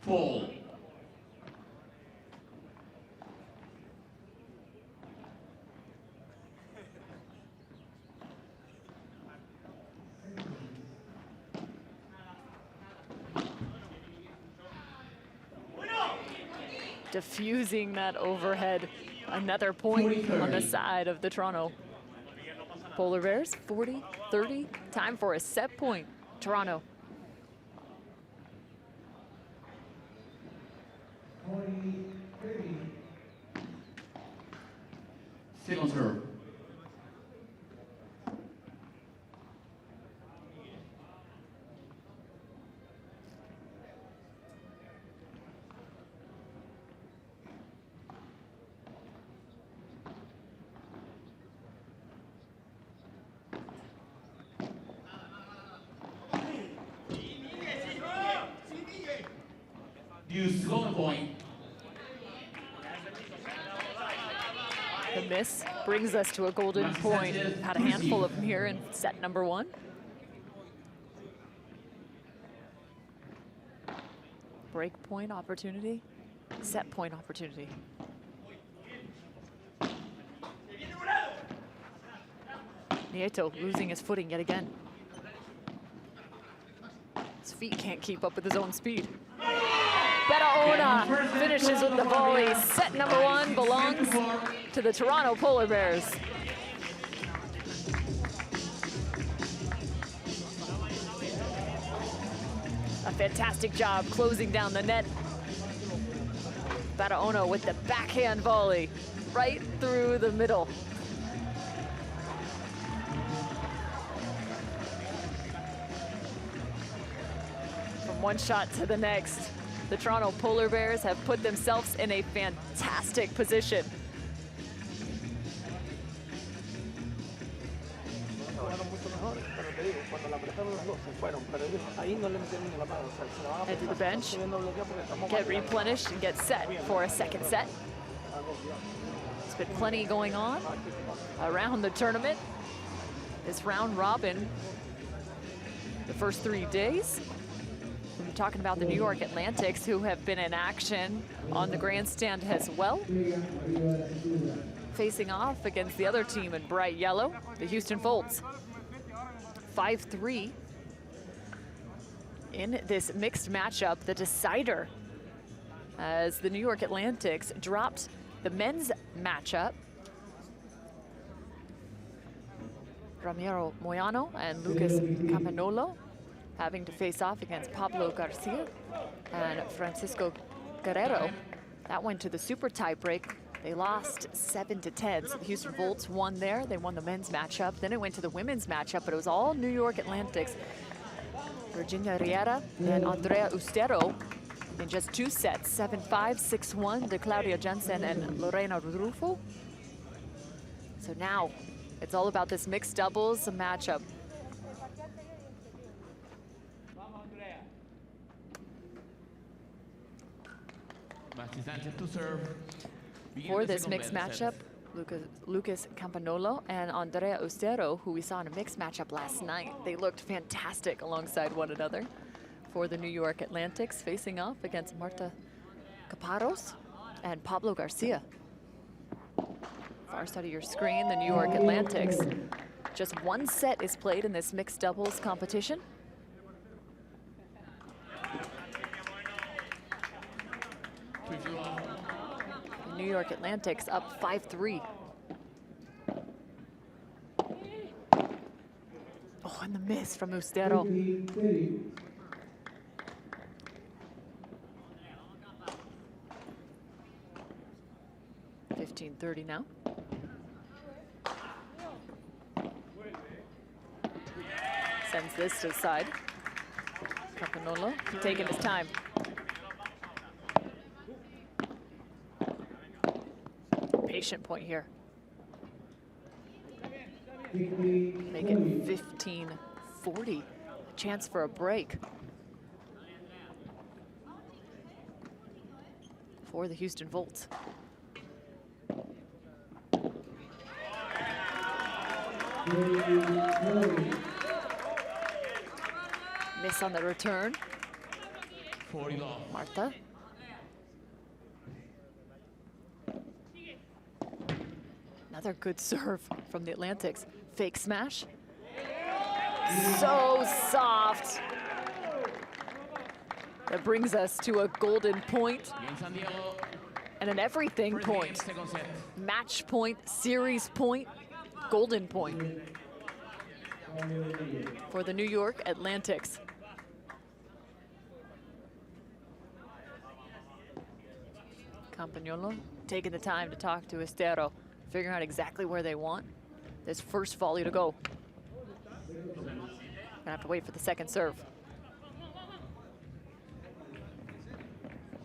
Fall. Diffusing that overhead. Another point on the side of the Toronto Polar Bears. 40-30. Time for a set point. Toronto. Second serve. Use golden point. The miss brings us to a golden point. Had a handful of them here in set number one. Break point opportunity, set point opportunity. Nieto losing his footing yet again. His feet can't keep up with his own speed. Barahona finishes with the volley. Set number 1 belongs to the Toronto Polar Bears. A fantastic job closing down the net. Barahona with the backhand volley right through the middle. From one shot to the next, the Toronto Polar Bears have put themselves in a fantastic position. Head to the bench, get replenished and get set for a second set. There's been plenty going on around the tournament. This round robin, the first 3 days. We're talking about the New York Atlantics, who have been in action on the grandstand as well. Facing off against the other team in bright yellow, the Houston Folds. 5-3 in this mixed matchup, the decider, as the New York Atlantics dropped the men's matchup. Ramiro Moyano and Lucas Campanolo having to face off against Pablo Garcia and Francisco Guerrero. That went to the super tiebreak. They lost 7-10, so the Houston Volts won there. They won the men's matchup. Then it went to the women's matchup, but it was all New York Atlantics. Virginia Riera and Andrea Ustero in just 2 sets, 7-5, 6-1 to Claudia Jensen and Lorena Rufo. So now it's all about this mixed doubles matchup. Maxi Sanchez to serve. For this mixed matchup, Lucas Campanolo and Andrea Ustero, who we saw in a mixed matchup last night, they looked fantastic alongside one another. For the New York Atlantics, facing off against Marta Caparros and Pablo Garcia. Far side of your screen, the New York Atlantics. Just 1 set is played in this mixed doubles competition. New York Atlantics up 5-3. Oh, and the miss from Ustero. $15-30 now. Sends this to the side. Campanolo taking his time. Patient point here. Make it 15-40. A chance for a break for the Houston Volts. Miss on the return. 40 off. Marta. Another good serve from the Atlantics. Fake smash. So soft. That brings us to a golden point and an everything point. Match point, series point, golden point for the New York Atlantics. Campanolo taking the time to talk to Ustero, figuring out exactly where they want this first volley to go. Gonna have to wait for the second serve.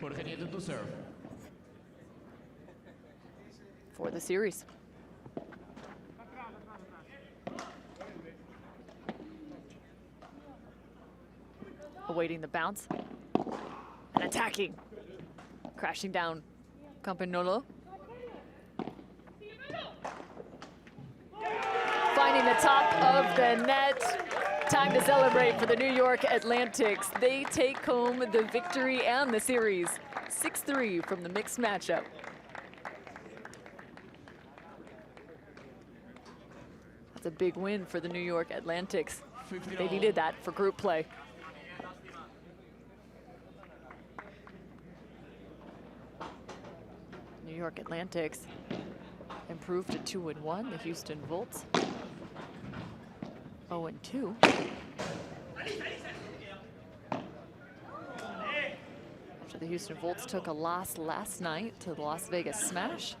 Jorge Nieto to serve. For the series. Awaiting the bounce and attacking. Crashing down Campanolo. Finding the top of the net. Time to celebrate for the New York Atlantics. They take home the victory and the series. 6-3 from the mixed matchup. That's a big win for the New York Atlantics. They needed that for group play. New York Atlantics improved to 2-1. The Houston Volts 0-2. After the Houston Volts took a loss last night to the Las Vegas Smash.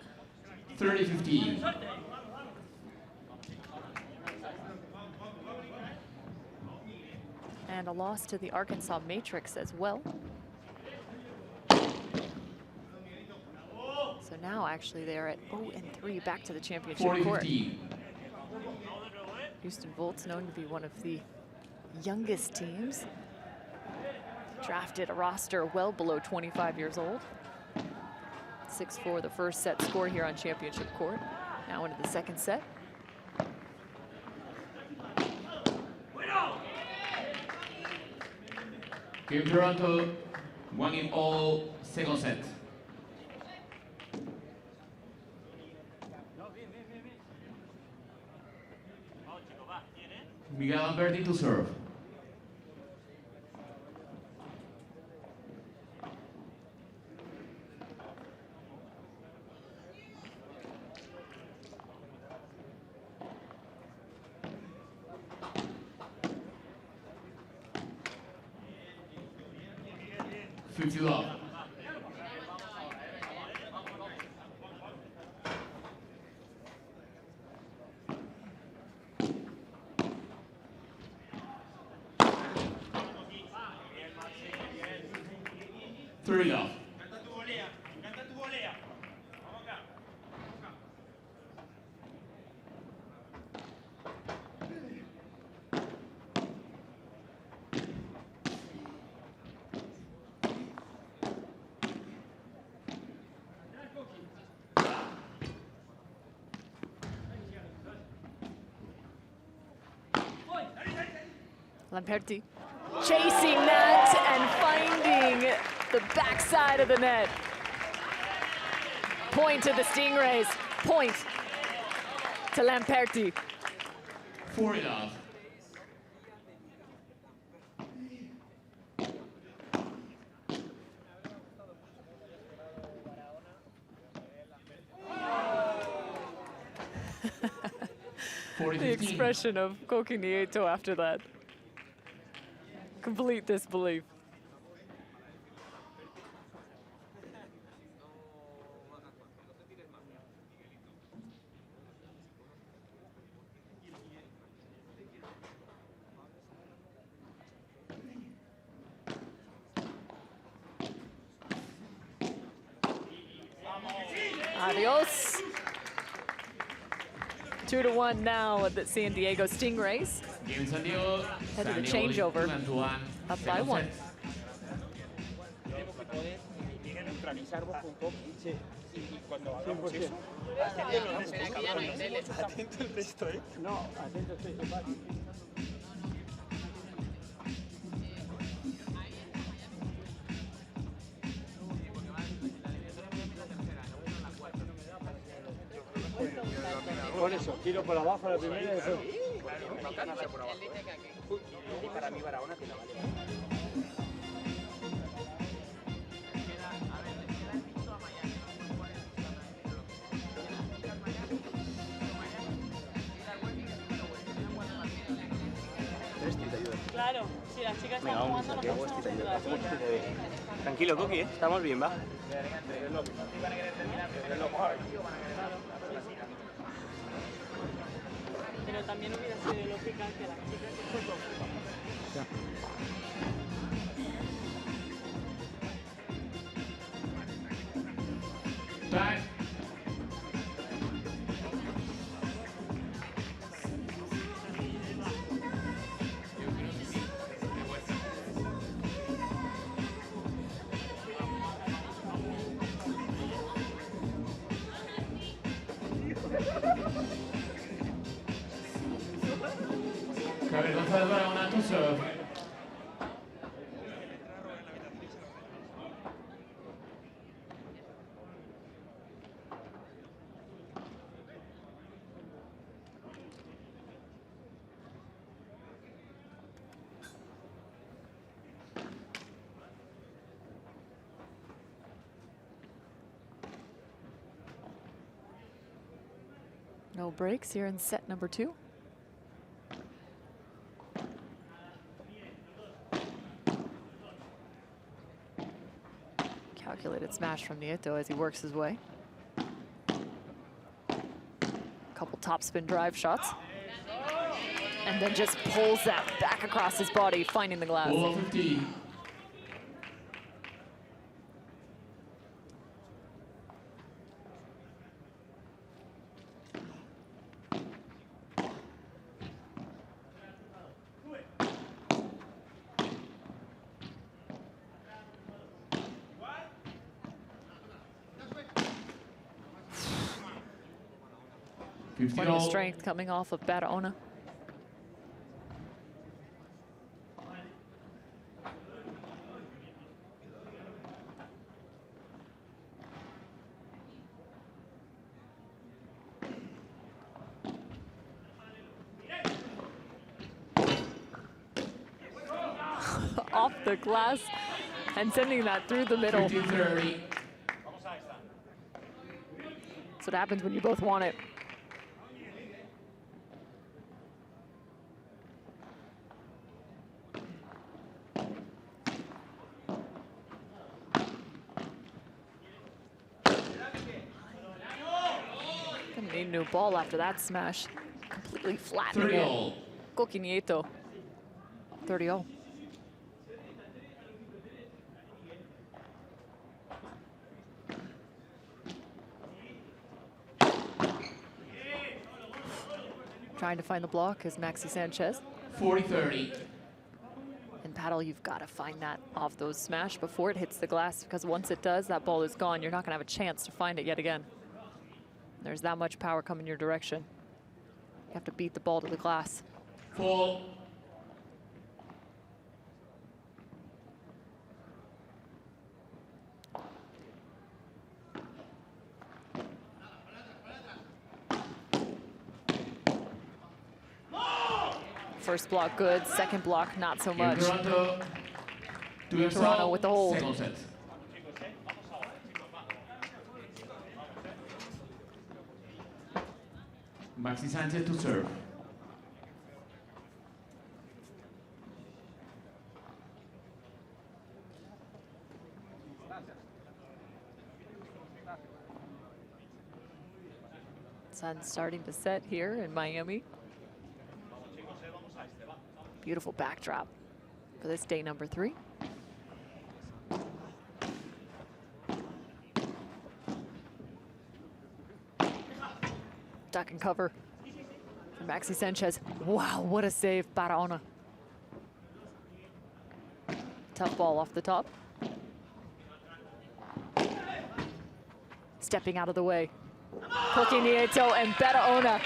30-15. And a loss to the Arkansas Matrix as well. So now actually they're at 0-3 back to the championship court. 40-15. Houston Volts known to be one of the youngest teams. Drafted a roster well below 25 years old. 6-4 the first set score here on championship court. Now into the second set. Give Toronto 1-all, second set. Miguel Lamberti to serve. $50. $30. Lamperti chasing that and finding the backside of the net. Point to the Stingrays. Point to Lamperti. $40. The expression of Koki Nieto after that. Complete disbelief. Adios. 2-1 now at the San Diego Stingrays. Game San Diego. Head of the changeover. Up by 1. No, atento estoy. Por eso, tiro por abajo la primera y después. Para mí Barahona que la vale. Claro, si las chicas están jugando, nosotros estamos haciendo aquí. Tranquilo, Coqui, ¿eh? Estamos bien, va. Pero también hubiera sido lógica que las chicas Time. Javier González Barahona to serve. No breaks here in set number 2. Calculated smash from Nieto as he works his way. Couple topspin drive shots. And then just pulls that back across his body, finding the glass. 50. Plenty of strength coming off of Barahona. Off the glass and sending that through the middle. 15-30. That's what happens when you both want it. Gonna need a new ball after that smash. Completely flattening 30-all. it. Koki Nieto. 30-all. Trying to find the block is Maxi Sanchez. 40-30. In Padel, you've got to find that off those smash before it hits the glass, because once it does, that ball is gone. You're not going to have a chance to find it yet again. There's that much power coming your direction. You have to beat the ball to the glass. Fall. First block good, second block not so much. Toronto. Toronto with the hold. Second set. Maxi Sanchez to serve. Sun starting to set here in Miami. Beautiful backdrop for this day number 3. Duck and cover for Maxi Sanchez. Wow, what a save, Barahona. Tough ball off the top. Stepping out of the way. Koki Nieto and Barahona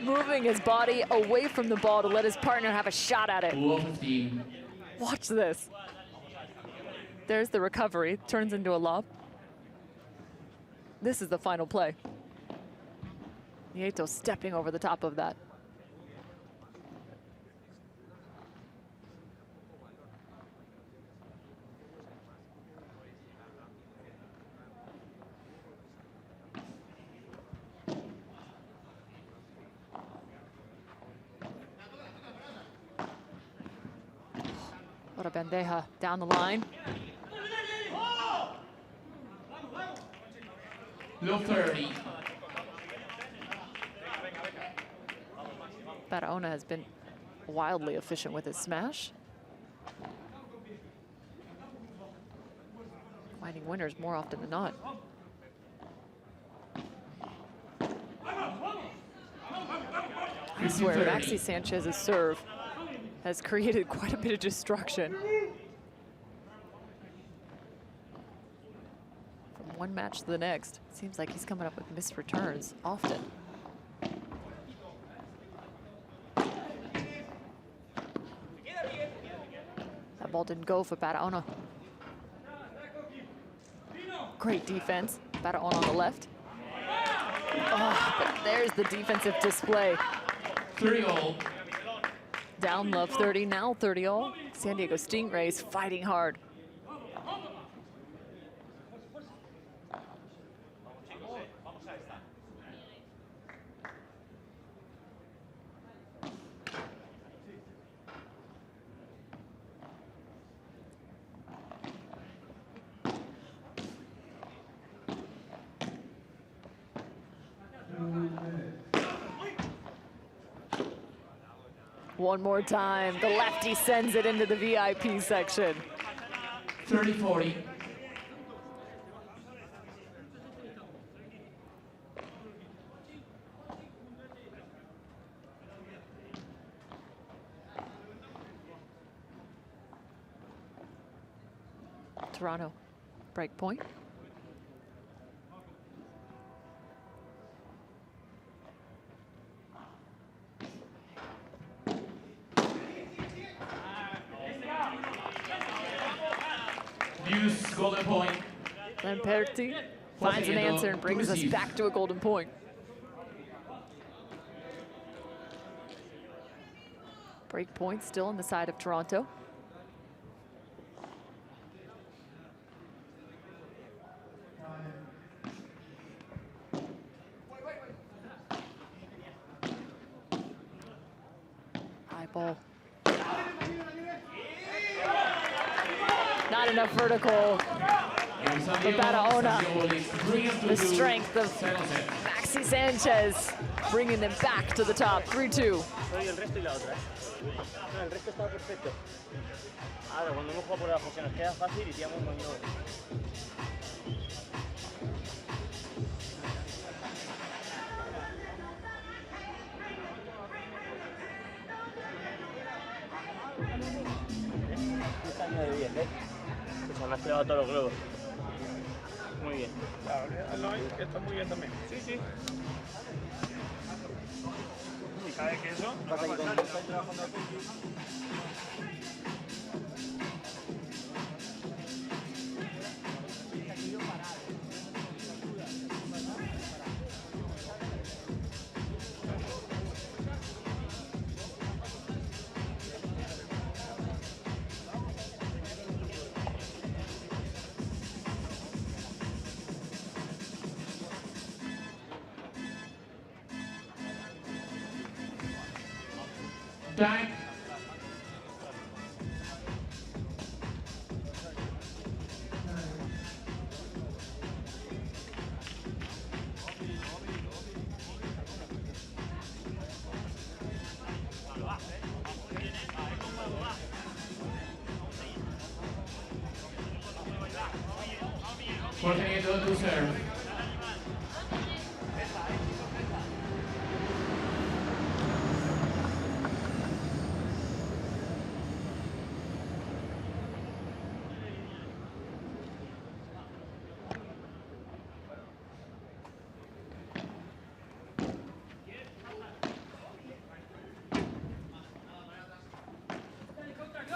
moving his body away from the ball to let his partner have a shot at it. 15. Watch this. There's the recovery, turns into a lob. This is the final play. Nieto stepping over the top of that. What a bandeja down the line. Low 30. Barahona has been wildly efficient with his smash. Finding winners more often than not. I swear, Maxi Sanchez's serve has created quite a bit of destruction. From one match to the next, it seems like he's coming up with missed returns often. That ball didn't go for Barahona. Great defense. Barahona on the left. Oh, but there's the defensive display. 30-all. Down love 30, now 30-all. San Diego Stingrays fighting hard. One more time. The lefty sends it into the VIP section. 30-40. Toronto, break point. Use golden point. Lamperti finds an answer and brings us back to a golden point. Break point still on the side of Toronto. High ball. Not enough vertical for Barahona. The strength of Maxi Sanchez bringing them back to the top, 3-2. El resto y la otra, No, el resto estaba perfecto. Ahora, cuando hemos jugado por abajo, se nos queda fácil y tiramos un moñón. Esta año de 10, O sea, me has clavado todos los globos. Muy bien. Claro, que está muy bien también. Sí, sí. Y cada vez que eso, Pasa que cuando estáis trabajando aquí. Time. Jorge Nieto to serve.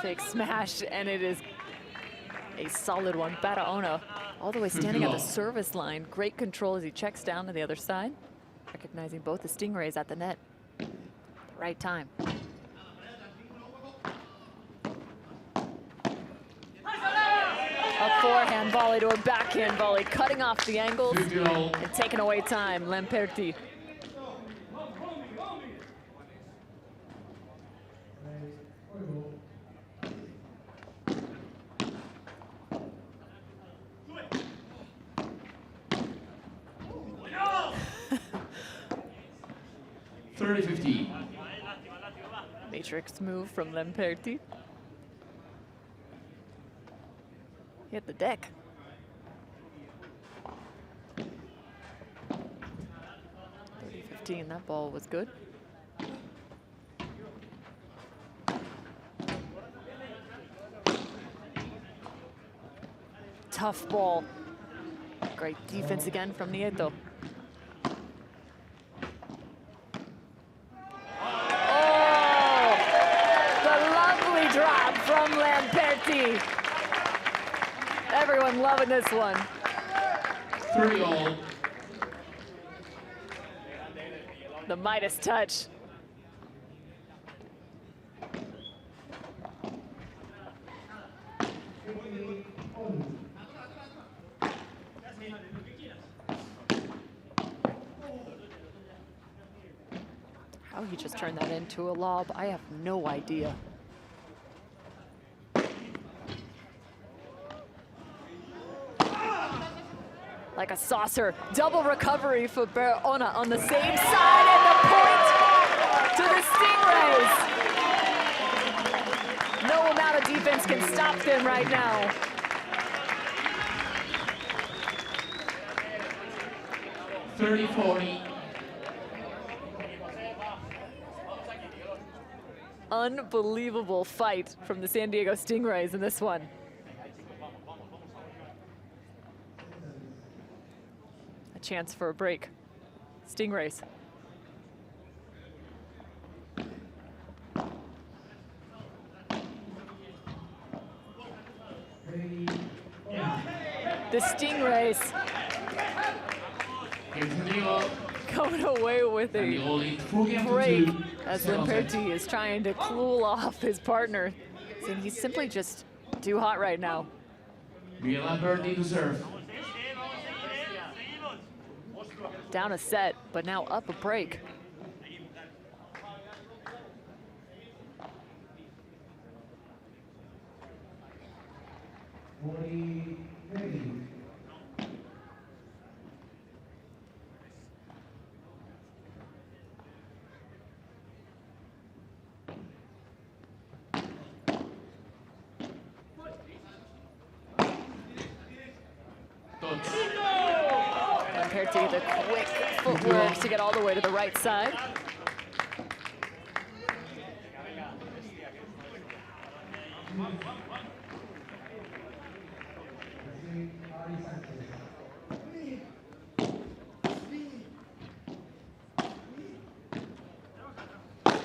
Fake smash, and it is a solid one. Barahona all the way standing at the service line. Great control as he checks down to the other side, recognizing both the Stingrays at the net. Right time. A forehand volley to a backhand volley, cutting off the angles and taking away time. Lamperti. Matrix move from Lamperti. Hit the deck. 30-15, that ball was good. Tough ball. Great defense again from Nieto. Drop from Lamperti. Everyone loving this one. 3-all. The Midas touch. How he just turned that into a lob, I have no idea. Like a saucer, double recovery for Barahona on the same side, and the point to the Stingrays. can stop them right now. Unbelievable fight from the San Diego Stingrays in this one. A chance for a break. Stingrays. The Stingrays going away with a break as Lamperti is trying to cool off his partner. And he's simply just too hot right now. Lamperti to serve. Down a set, but now up a break. Lamperti, the quick footwork to get all the way to the right side.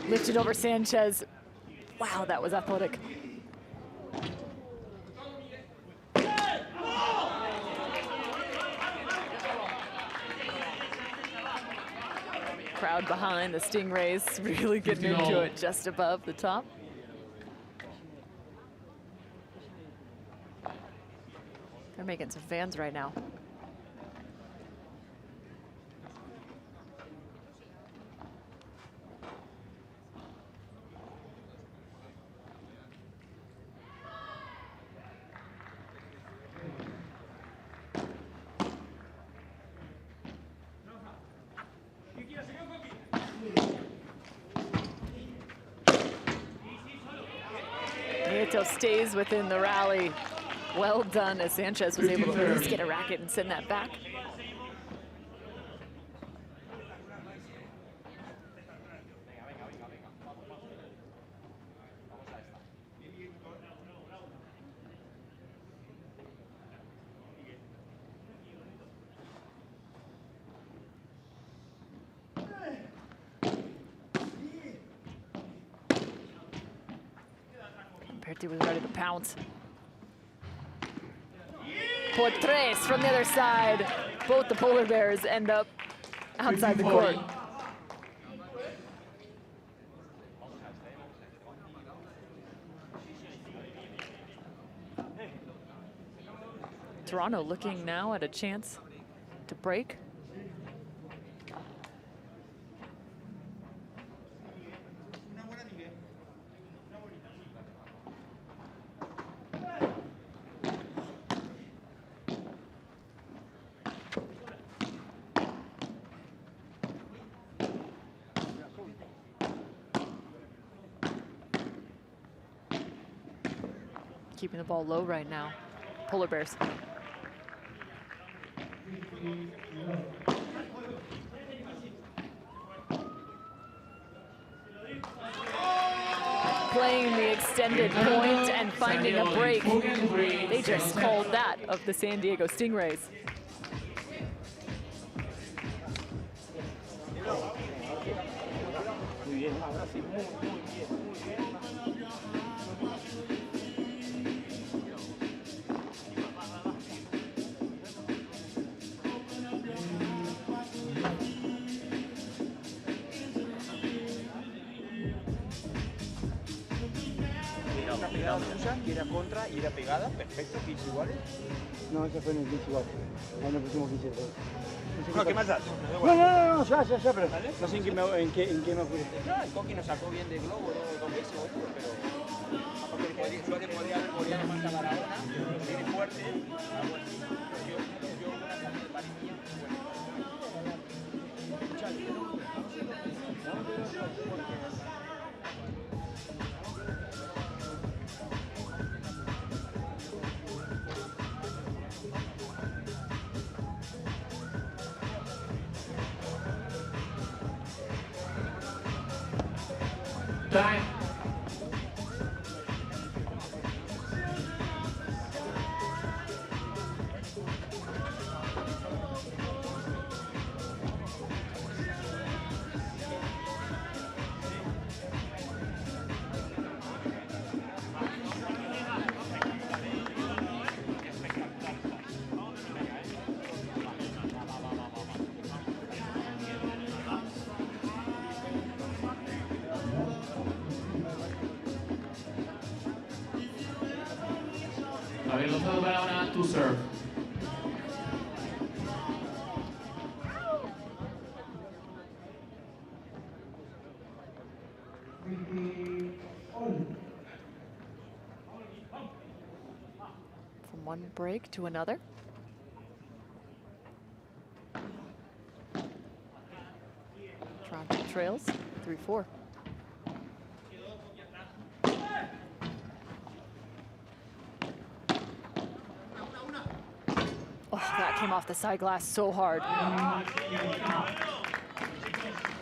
Lifted over Sanchez. Wow, that was athletic. Crowd behind the Stingrays, really getting into it just above the top. They're making some fans right now. Nieto stays within the rally. Well done as Sanchez was able to at least get a racket and send that back. Lamperti was ready to pounce. Por tres from the other side. Both the polar bears end up outside the court. Toronto looking now at a chance to break. Keeping the ball low right now. Polar Bears. Playing the extended point and finding a break. They just called that of the San Diego Stingrays. Que era contra y era pegada, perfecto, 15 iguales. No, ese fue en el 15 igual. Ahí nos pusimos 15 igual. No, ¿qué más das? No, ya, pero no sé en qué me fui. No, el Coqui nos sacó bien de globo dos veces, pero aparte podía levantar a Barahona, tiene fuerte. Yo una salida de Mariña, Time. To serve. From one break to another. Toronto trails 3-4. Oh, that came off the side glass so hard.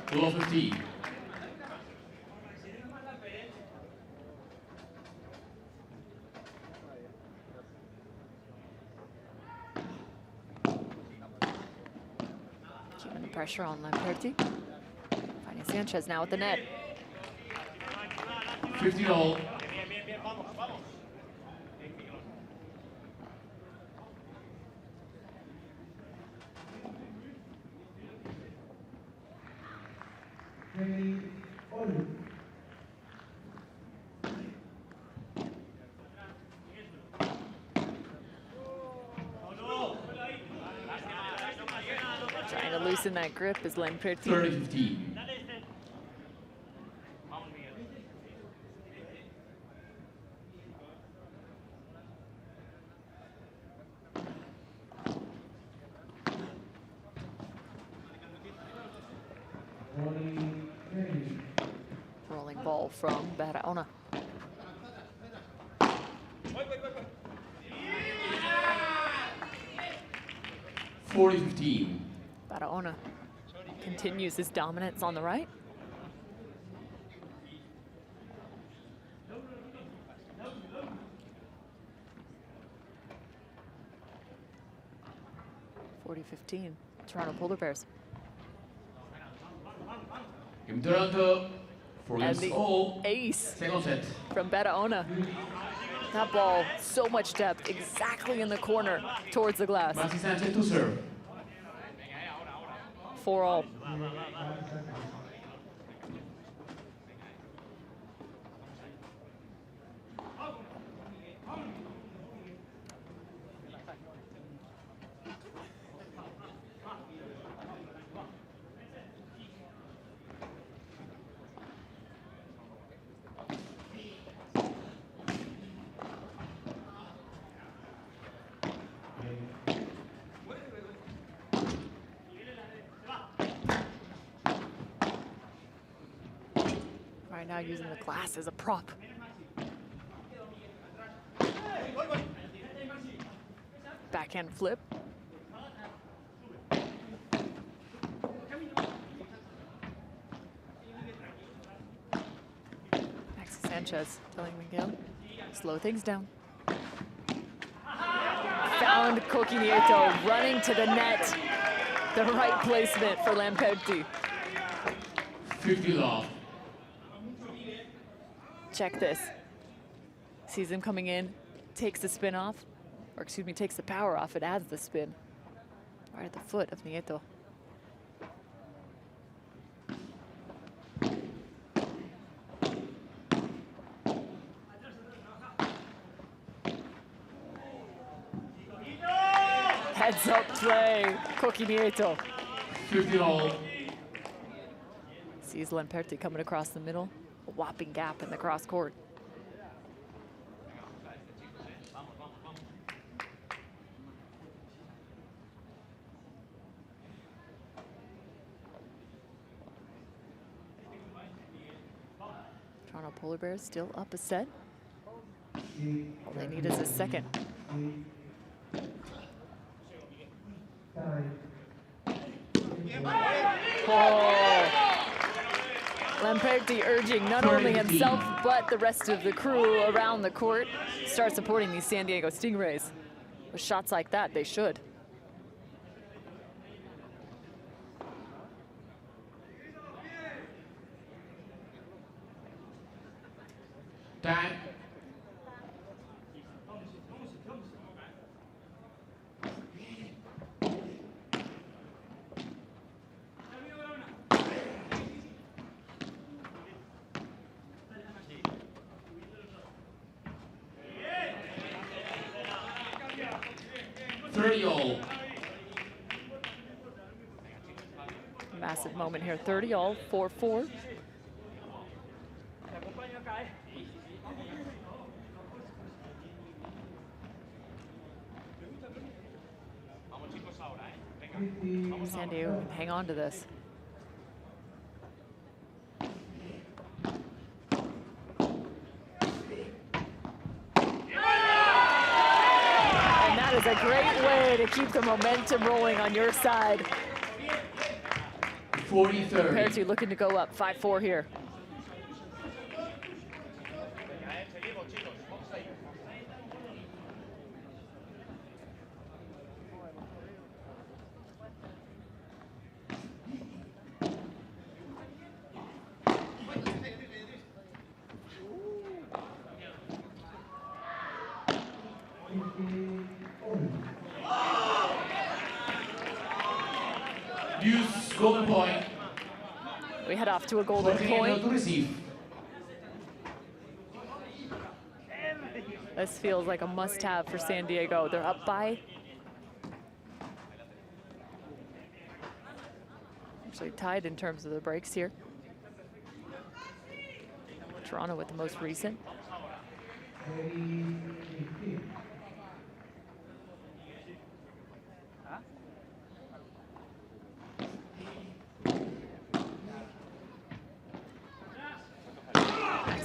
12-15. Keeping the pressure on Lamperti. Finding Sanchez now at the net. 50-all. Trying to loosen that grip is Lamperti. 30-15. Rolling ball from Barahona. 40-15. Barahona continues his dominance on the right. (40-15). Toronto Polar Bears. In Toronto, for And the all. ace Second set. from Barahona. That ball, so much depth, exactly in the corner towards the glass. Maxi Sanchez to serve. 4-all. Right now using the glass as a prop. Backhand flip. Maxi Sanchez telling Miguel, slow things down. Found Koki Nieto running to the net. The right placement for Lamperti. 50 off. Check this. Sees him coming in, takes the spin off, or excuse me, takes the power off, it adds the spin. Right at the foot of Nieto. Heads up play, Koki Nieto. 50 all. Sees Lamperti coming across the middle. A whopping gap in the cross court. Toronto Polar Bears still up a set. All they need is a second. Oh. Lamperti urging not only himself, but the rest of the crew around the court start supporting these San Diego Stingrays. With shots like that, they should. Time. All. Massive moment here, 30 all, 4-4. San Diego can hang on to this. Is a great way to keep the momentum rolling on your side. 40-30. Lamperti looking to go up, 5-4 here. Use golden point. We head off to a golden point. This feels like a must-have for San Diego. They're up by. Actually tied in terms of the breaks here. Toronto with the most recent.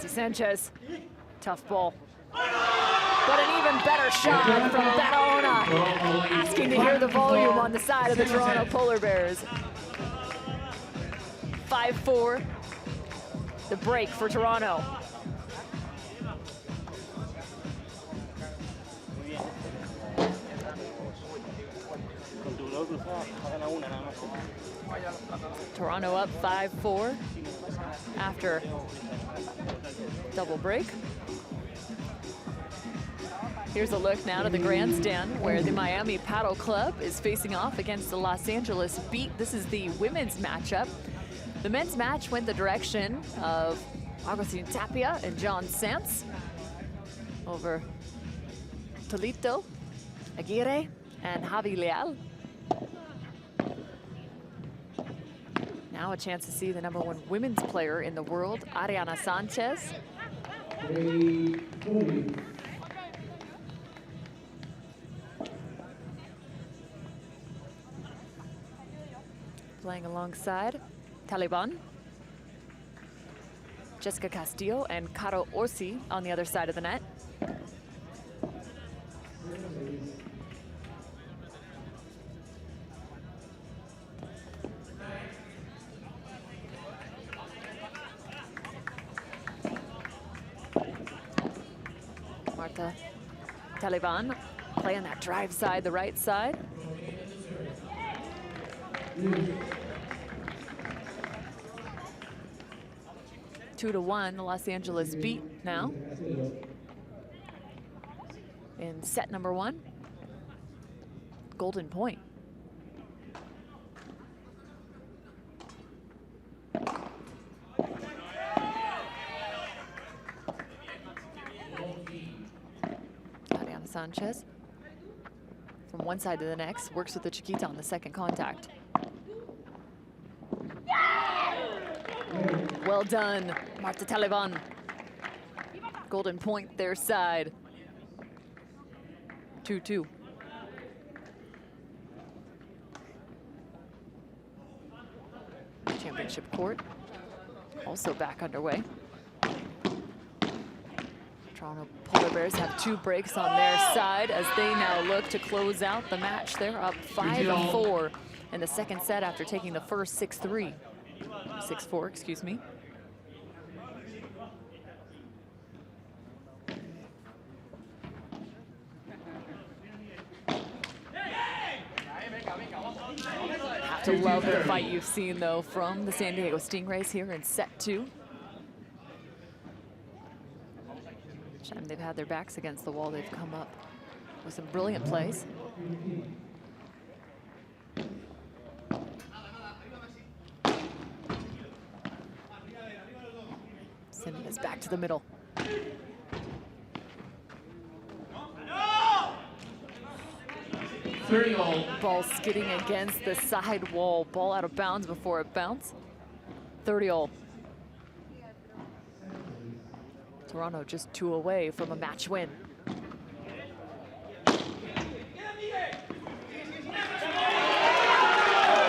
Sanchez, tough ball. But an even better shot from Barahona, asking to hear the volume on the side of the Toronto Polar Bears. 5-4, the break for Toronto. Toronto up 5-4 after double break. Here's a look now to the grandstand where the Miami Padel Club is facing off against the Los Angeles Beat. This is the women's matchup. The men's match went the direction of Agustin Tapia and John Sants over Tolito, Aguirre, and Javi Leal. Now a chance to see the #1 women's player in the world, Ariana Sanchez. Playing alongside Taliban, Jessica Castillo, and Caro Orsi on the other side of the net. Marta Taliban playing that drive side, the right side. Two to one, the Los Angeles Beat now. In set #1, golden point. Ariana Sanchez from one side to the next, works with the Chiquita on the second contact. Well done, Marta Taliban. Golden point their side. 2-2. Championship court also back underway. Toronto Polar Bears have 2 breaks on their side as they now look to close out the match. They're up 5-4 in the second set after taking the first 6-4, excuse me. to love the fight you've seen, though, from the San Diego Stingrays here in set 2. Each time they've had their backs against the wall, they've come up with some brilliant plays. Sending us back to the middle. Ball skidding against the side wall. Ball out of bounds before it bounced. 30-all. Toronto just 2 away from a match win.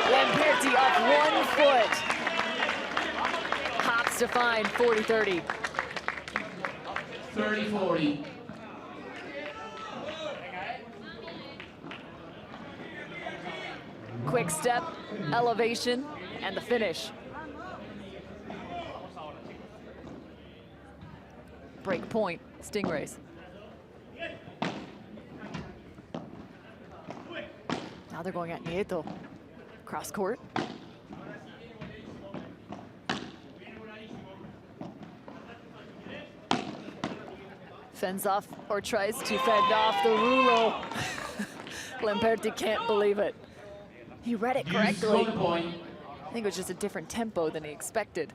Lamperti up 1 foot. Hops to find 40-30. 30-40. Quick step, elevation, and the finish. Break point, Stingrays. Now they're going at Nieto. Cross court. Fends off or tries to fend off the Rulo. Lamperti can't believe it. He read it correctly. I think it was just a different tempo than he expected.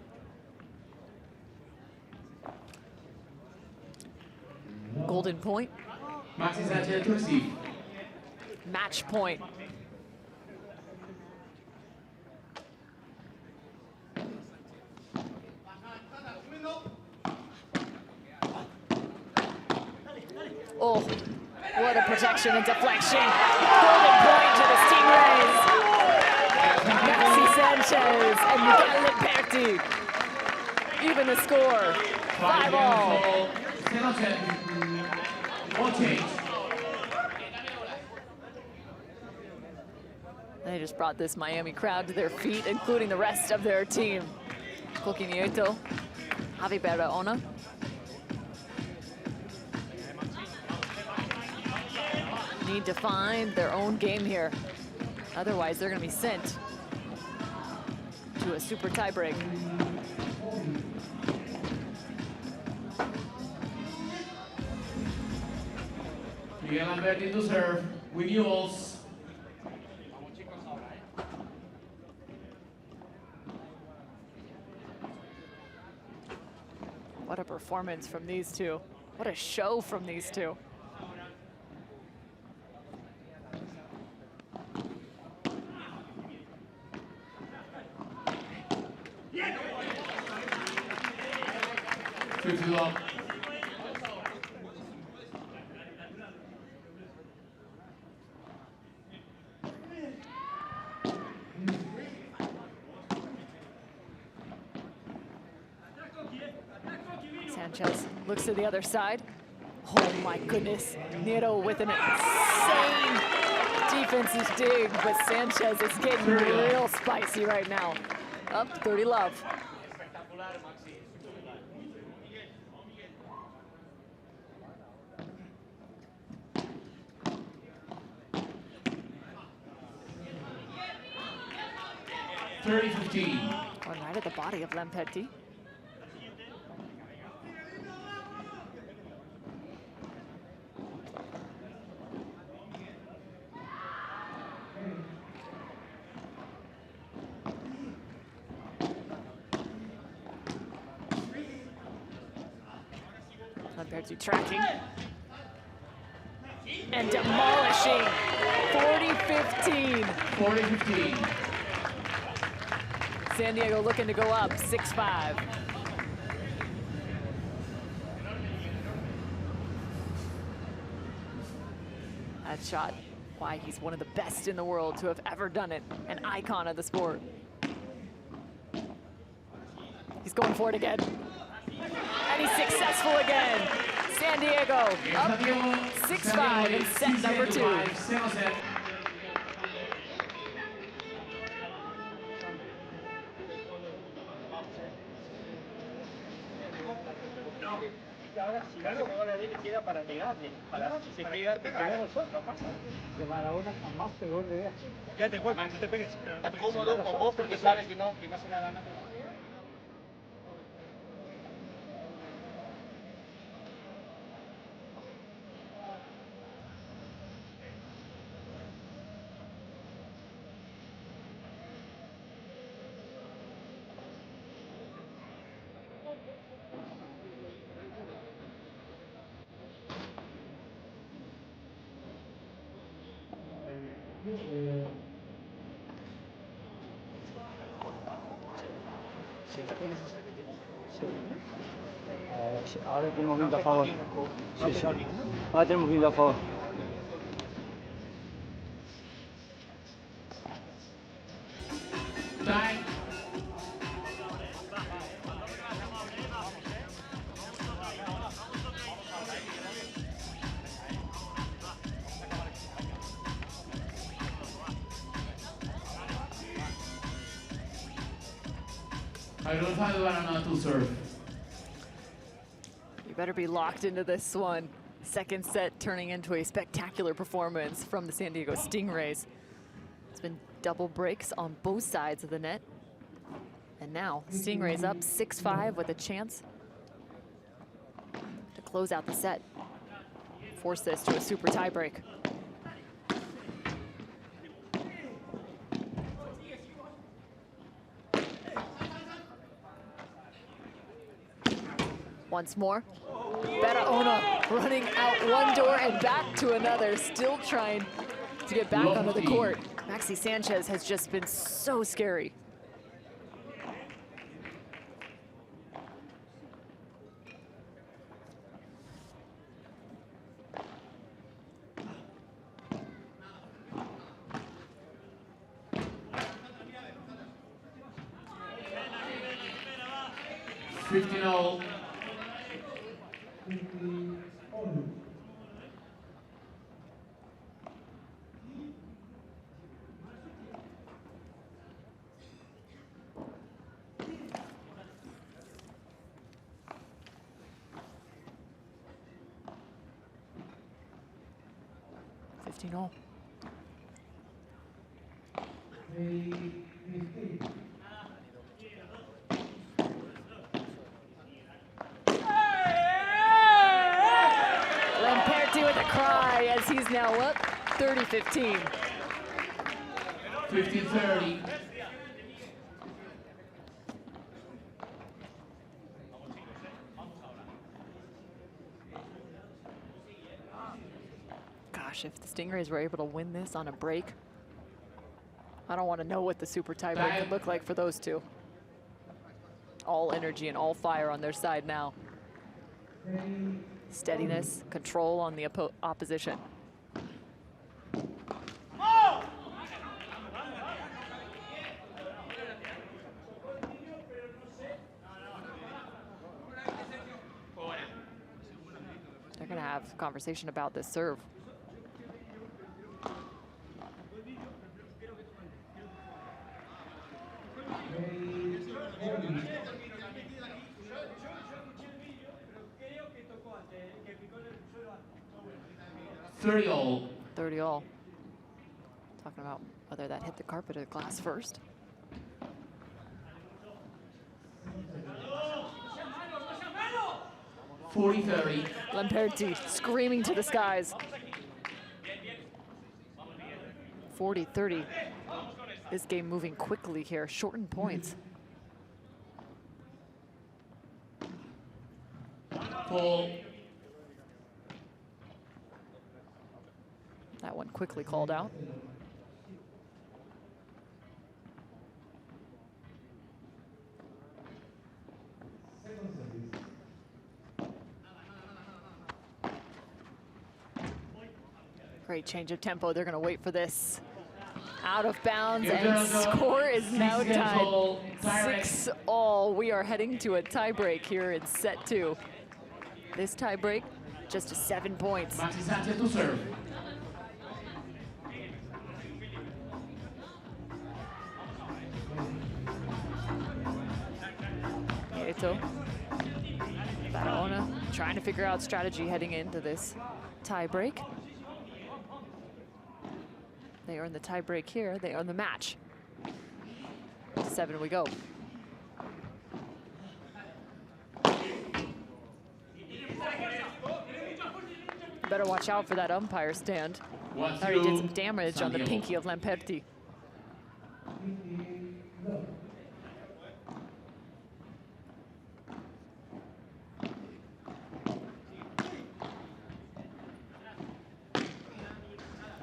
Golden point. Maxi Sanchez to receive. Match point. Oh, what a protection and deflection. Golden point to the Stingrays. Maxi Sanchez and Miguel Lamperti. Even the score, 5-all. They just brought this Miami crowd to their feet, including the rest of their team. Coqui Nieto, Javi Barahona. Need to find their own game here. Otherwise, they're going to be sent to a super tiebreak. Miguel Lamperti to serve with Yules. What a performance from these two. What a show from these two. Sanchez looks to the other side. Oh my goodness. Nieto with an insane defensive dig, but Sanchez is getting real spicy right now. Up 30-love. Going right at the body of Lamperti. Lamperti tracking and demolishing. 40-15. 40-15. San Diego looking to go up 6-5. That shot, why he's one of the best in the world to have ever done it. An icon of the sport. He's going for it again. And he's successful again. San Diego up 6-5 in set number 2. si no le queda para pegarle. Si se pega, te pegamos no pasa. De Maradona jamás pegó de idea. Quédate en juego, no te pegues. Estás cómodo con vos porque sabes que no se la gana. Sí, ahora tenemos viento a favor. Sí, sí. Ahora tenemos viento a favor. Time. Aggrotado Barana to serve. You better be locked into this one. Second set turning into a spectacular performance from the San Diego Stingrays. It's been double breaks on both sides of the net. And now Stingrays up 6-5 with a chance to close out the set. Force this to a super tiebreak. Once more, Barahona running out one door and back to another, still trying to get back onto the court. Maxi Sanchez has just been so scary. $15. All. Lamperti with a cry as he's now up 30-15. 15-30. Gosh, if the Stingrays were able to win this on a break, I don't want to know what the super tiebreak could look like for those two. All energy and all fire on their side now. Steadiness, control on the opposition. They're going to have a conversation about this serve. $30. 30 all. Talking about whether that hit the carpet or the glass first. $40-30. Lamperti screaming to the skies. 40-30. This game moving quickly here, shortened points. Full. That one quickly called out. Great change of tempo. They're going to wait for this. Out of bounds, and score is now tied 6-all. We are heading to a tiebreak here in set 2. This tiebreak, just to 7 points. Maxi Sanchez to serve. Barahona trying to to figure out strategy heading into this tie break. They earn the tie break here. They earn the match. 7 we go. Better watch out for that umpire stand. Already did some damage on the pinky of Lamperti.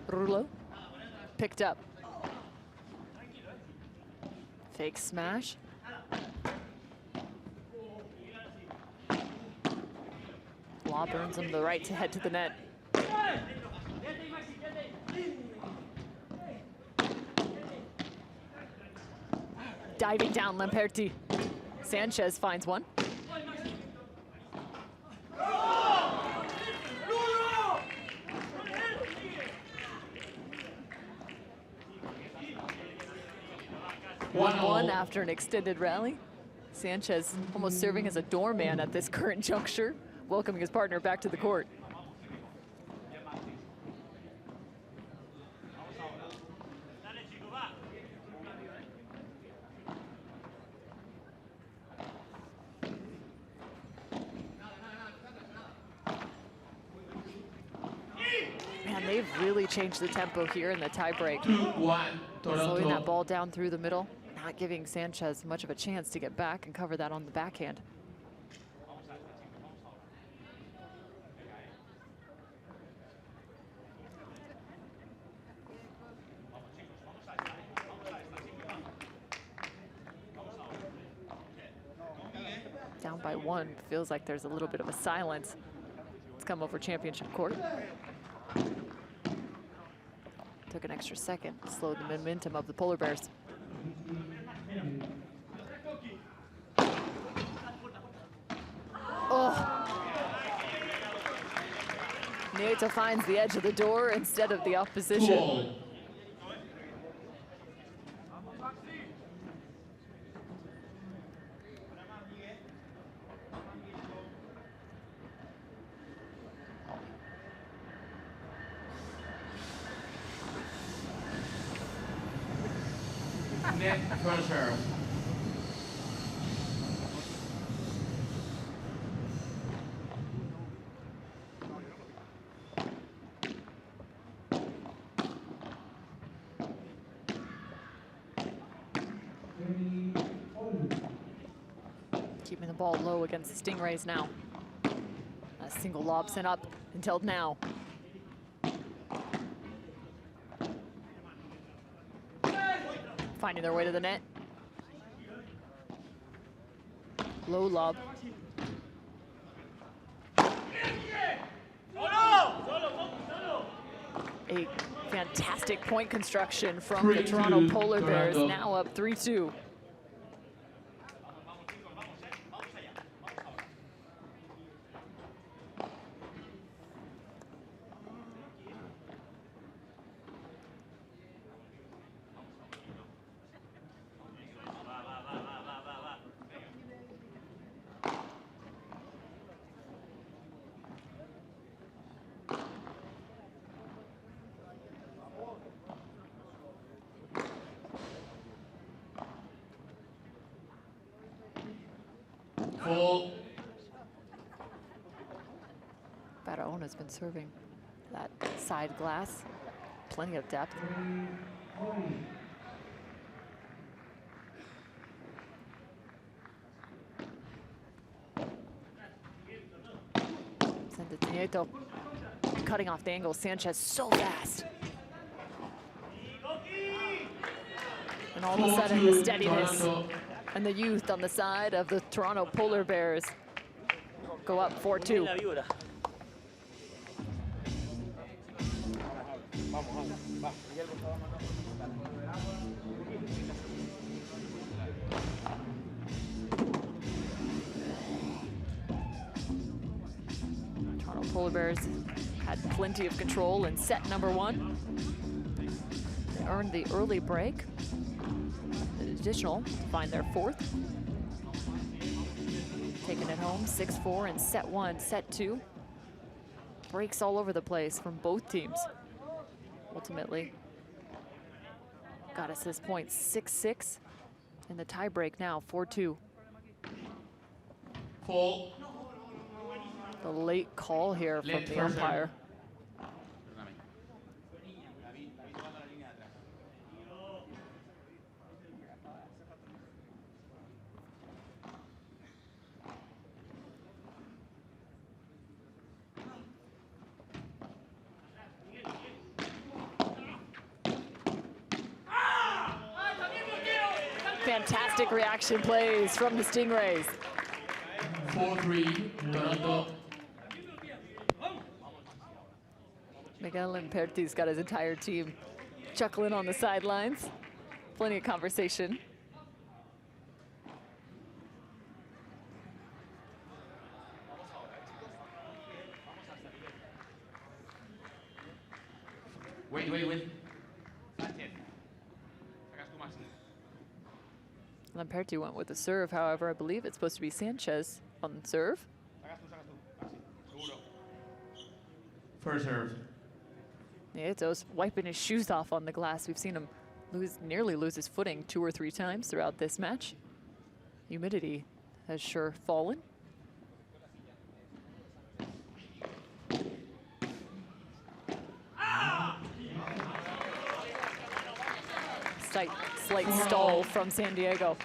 Rulo picked up. Fake smash. Lob earns him the right to head to the net. Diving down Lamperti. Sanchez finds one. One after an extended rally. Sanchez almost serving as a doorman at this current juncture, welcoming his partner back to the court. Man, they've really changed the tempo here in the tiebreak. Slowing that ball down through the middle, not giving Sanchez much of a chance to get back and cover that on the backhand. Down by 1, feels like there's a little bit of a silence. Let's come over championship court. Took an extra second, slowed the momentum of the Polar Bears. Oh. Nieto finds the edge of the door instead of the opposition. Cool. Net pressure. Keeping the ball low against the Stingrays now. A single lob sent up until now. Finding their way to the net. Low lob. A fantastic point construction from the Toronto Polar Bears, now up 3-2. Full. Barahona has been serving that side glass. Plenty of depth. Send it to Nieto. Cutting off the angle. Sanchez so fast. And all of a sudden the steadiness and the youth on the side of the Toronto Polar Bears go up 4-2. Toronto Polar Bears had plenty of control in set number 1. They earned the early break. Additional to find their 4th. taking it home 6-4 in set 1. Set 2, breaks all over the place from both teams. Ultimately, got us this point 6-6 in the tie break now, 4-2. Fall. The late call here from the umpire. Fantastic reaction plays from the Stingrays. 4-3, Toronto. Miguel Lamperti's got his entire team chuckling on the sidelines. Plenty of conversation. Wait. Lamperti went with the serve, however, I believe it's supposed to be Sanchez on the serve. First serve. Nieto's wiping his shoes off on the glass. We've seen him nearly lose his footing 2 or 3 times throughout this match. Humidity has sure fallen. Slight stall from San Diego.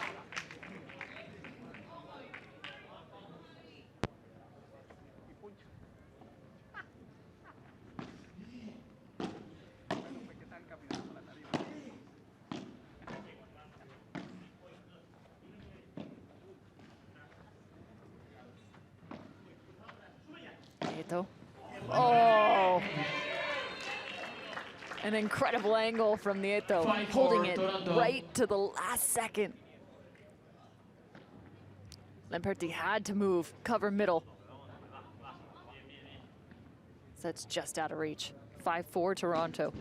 Nieto. Oh! An incredible angle from Nieto, holding it right to the last second. Lamperti had to move, cover middle. So that's just out of reach. 5-4 Toronto.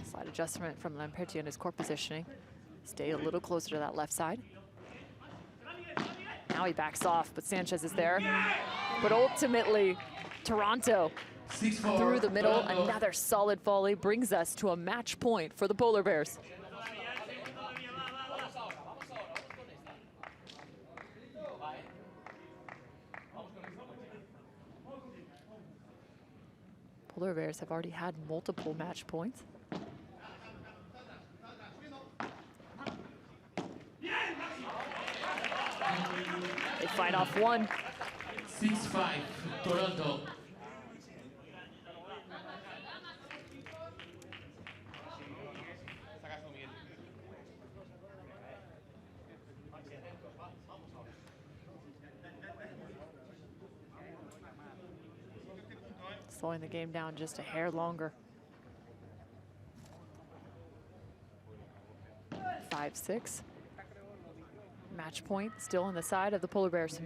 Slight adjustment from Lamperti in his court positioning. Stay a little closer to that left side. Now he backs off, but Sanchez is there. But ultimately, Toronto through the middle, another solid volley brings us to a match point for the Polar Bears. Polar Bears have already had multiple match points. They fight off one. 6-5, Toronto. Slowing the game down just a hair longer. 5-6. Match point still on the side of the Polar Bears.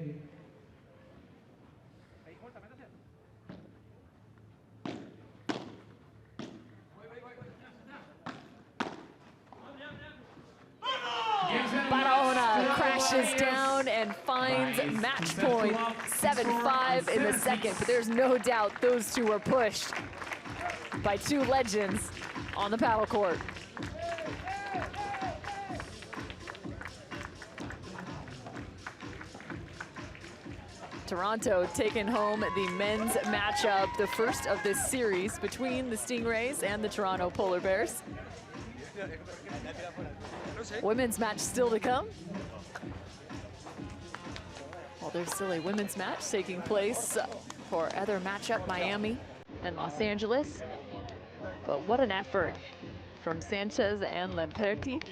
Barahona crashes down and finds match point. 7-5 in the second, but there's no doubt those two were pushed by 2 legends on the paddle court. Toronto taking home the men's matchup, the first of this series between the Stingrays and the Toronto Polar Bears. Women's match still to come. Well, there's still a women's match taking place for other matchup, Miami and Los Angeles. But what an effort from Sanchez and Lamperti.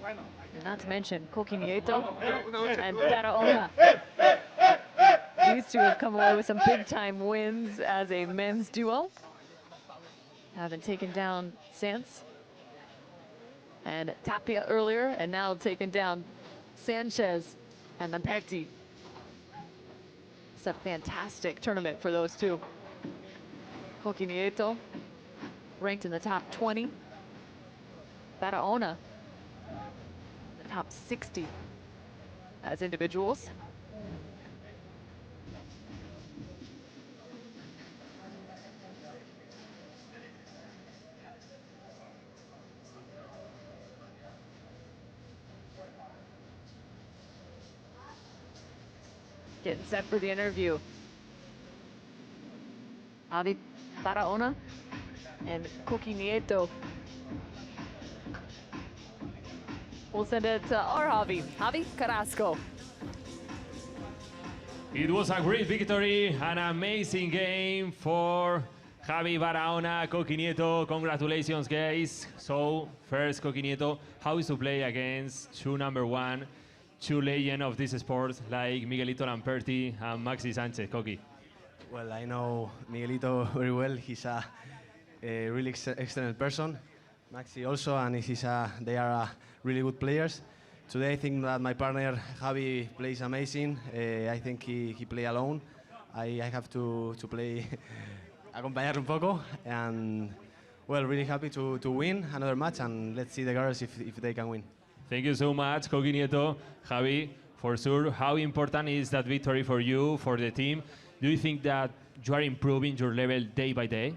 And not to mention Koki Nieto and Barahona. These two have come away with some big-time wins as a men's duo. Haven't taken down Sanz and Tapia earlier, and now taken down Sanchez and Lamperti. It's a fantastic tournament for those two. Koki Nieto, ranked in the top 20. Barahona, the top 60 as individuals. Getting set for the interview. Javi Barahona and Koki Nieto. We'll send it to our Javi Carrasco. It was a great victory, an amazing game for Javi Barahona, Koki Nieto. Congratulations, guys. So, first, Koki Nieto, how is to play against two #1, two legends of this sport like Miguelito Lamperti and Maxi Sanchez? Koki. Well, I know Miguelito very well. He's a really excellent person. Maxi also, and they are really good players. Today, I think that my partner Javi plays amazing. I think he play alone. I have to play acompañar un poco, and well, really happy to win another match, and let's see the girls if they can win. Thank you so much, Koki Nieto. Javi, for sure, how important is that victory for you, for the team? Do you think that you are improving your level day by day?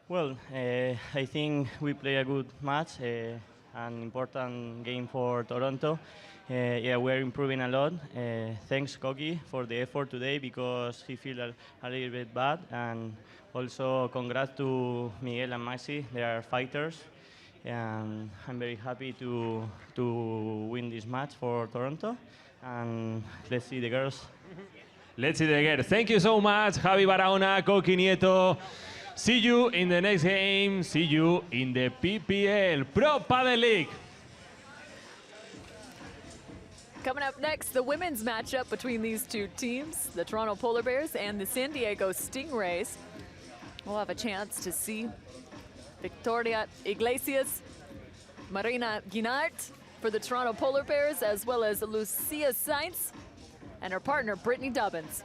Well, I think we play a good match, an important game for Toronto. Yeah, we're improving a lot. Thanks, Koki, for the effort today because he feel a little bit bad. And also, congrats to Miguel and Maxi. They are fighters. And I'm very happy to win this match for Toronto. And let's see the girls. Let's see it again. Thank you so much, Javi Barahona, Koki Nieto. See you in the next game. See you in the PPL Pro Padel League. Coming up next, the women's matchup between these two teams, the Toronto Polar Bears and the San Diego Stingrays. We'll have a chance to see Victoria Iglesias, Marina Guinart for the Toronto Polar Bears, as well as Lucia Sainz and her partner, Brittany Dubbins.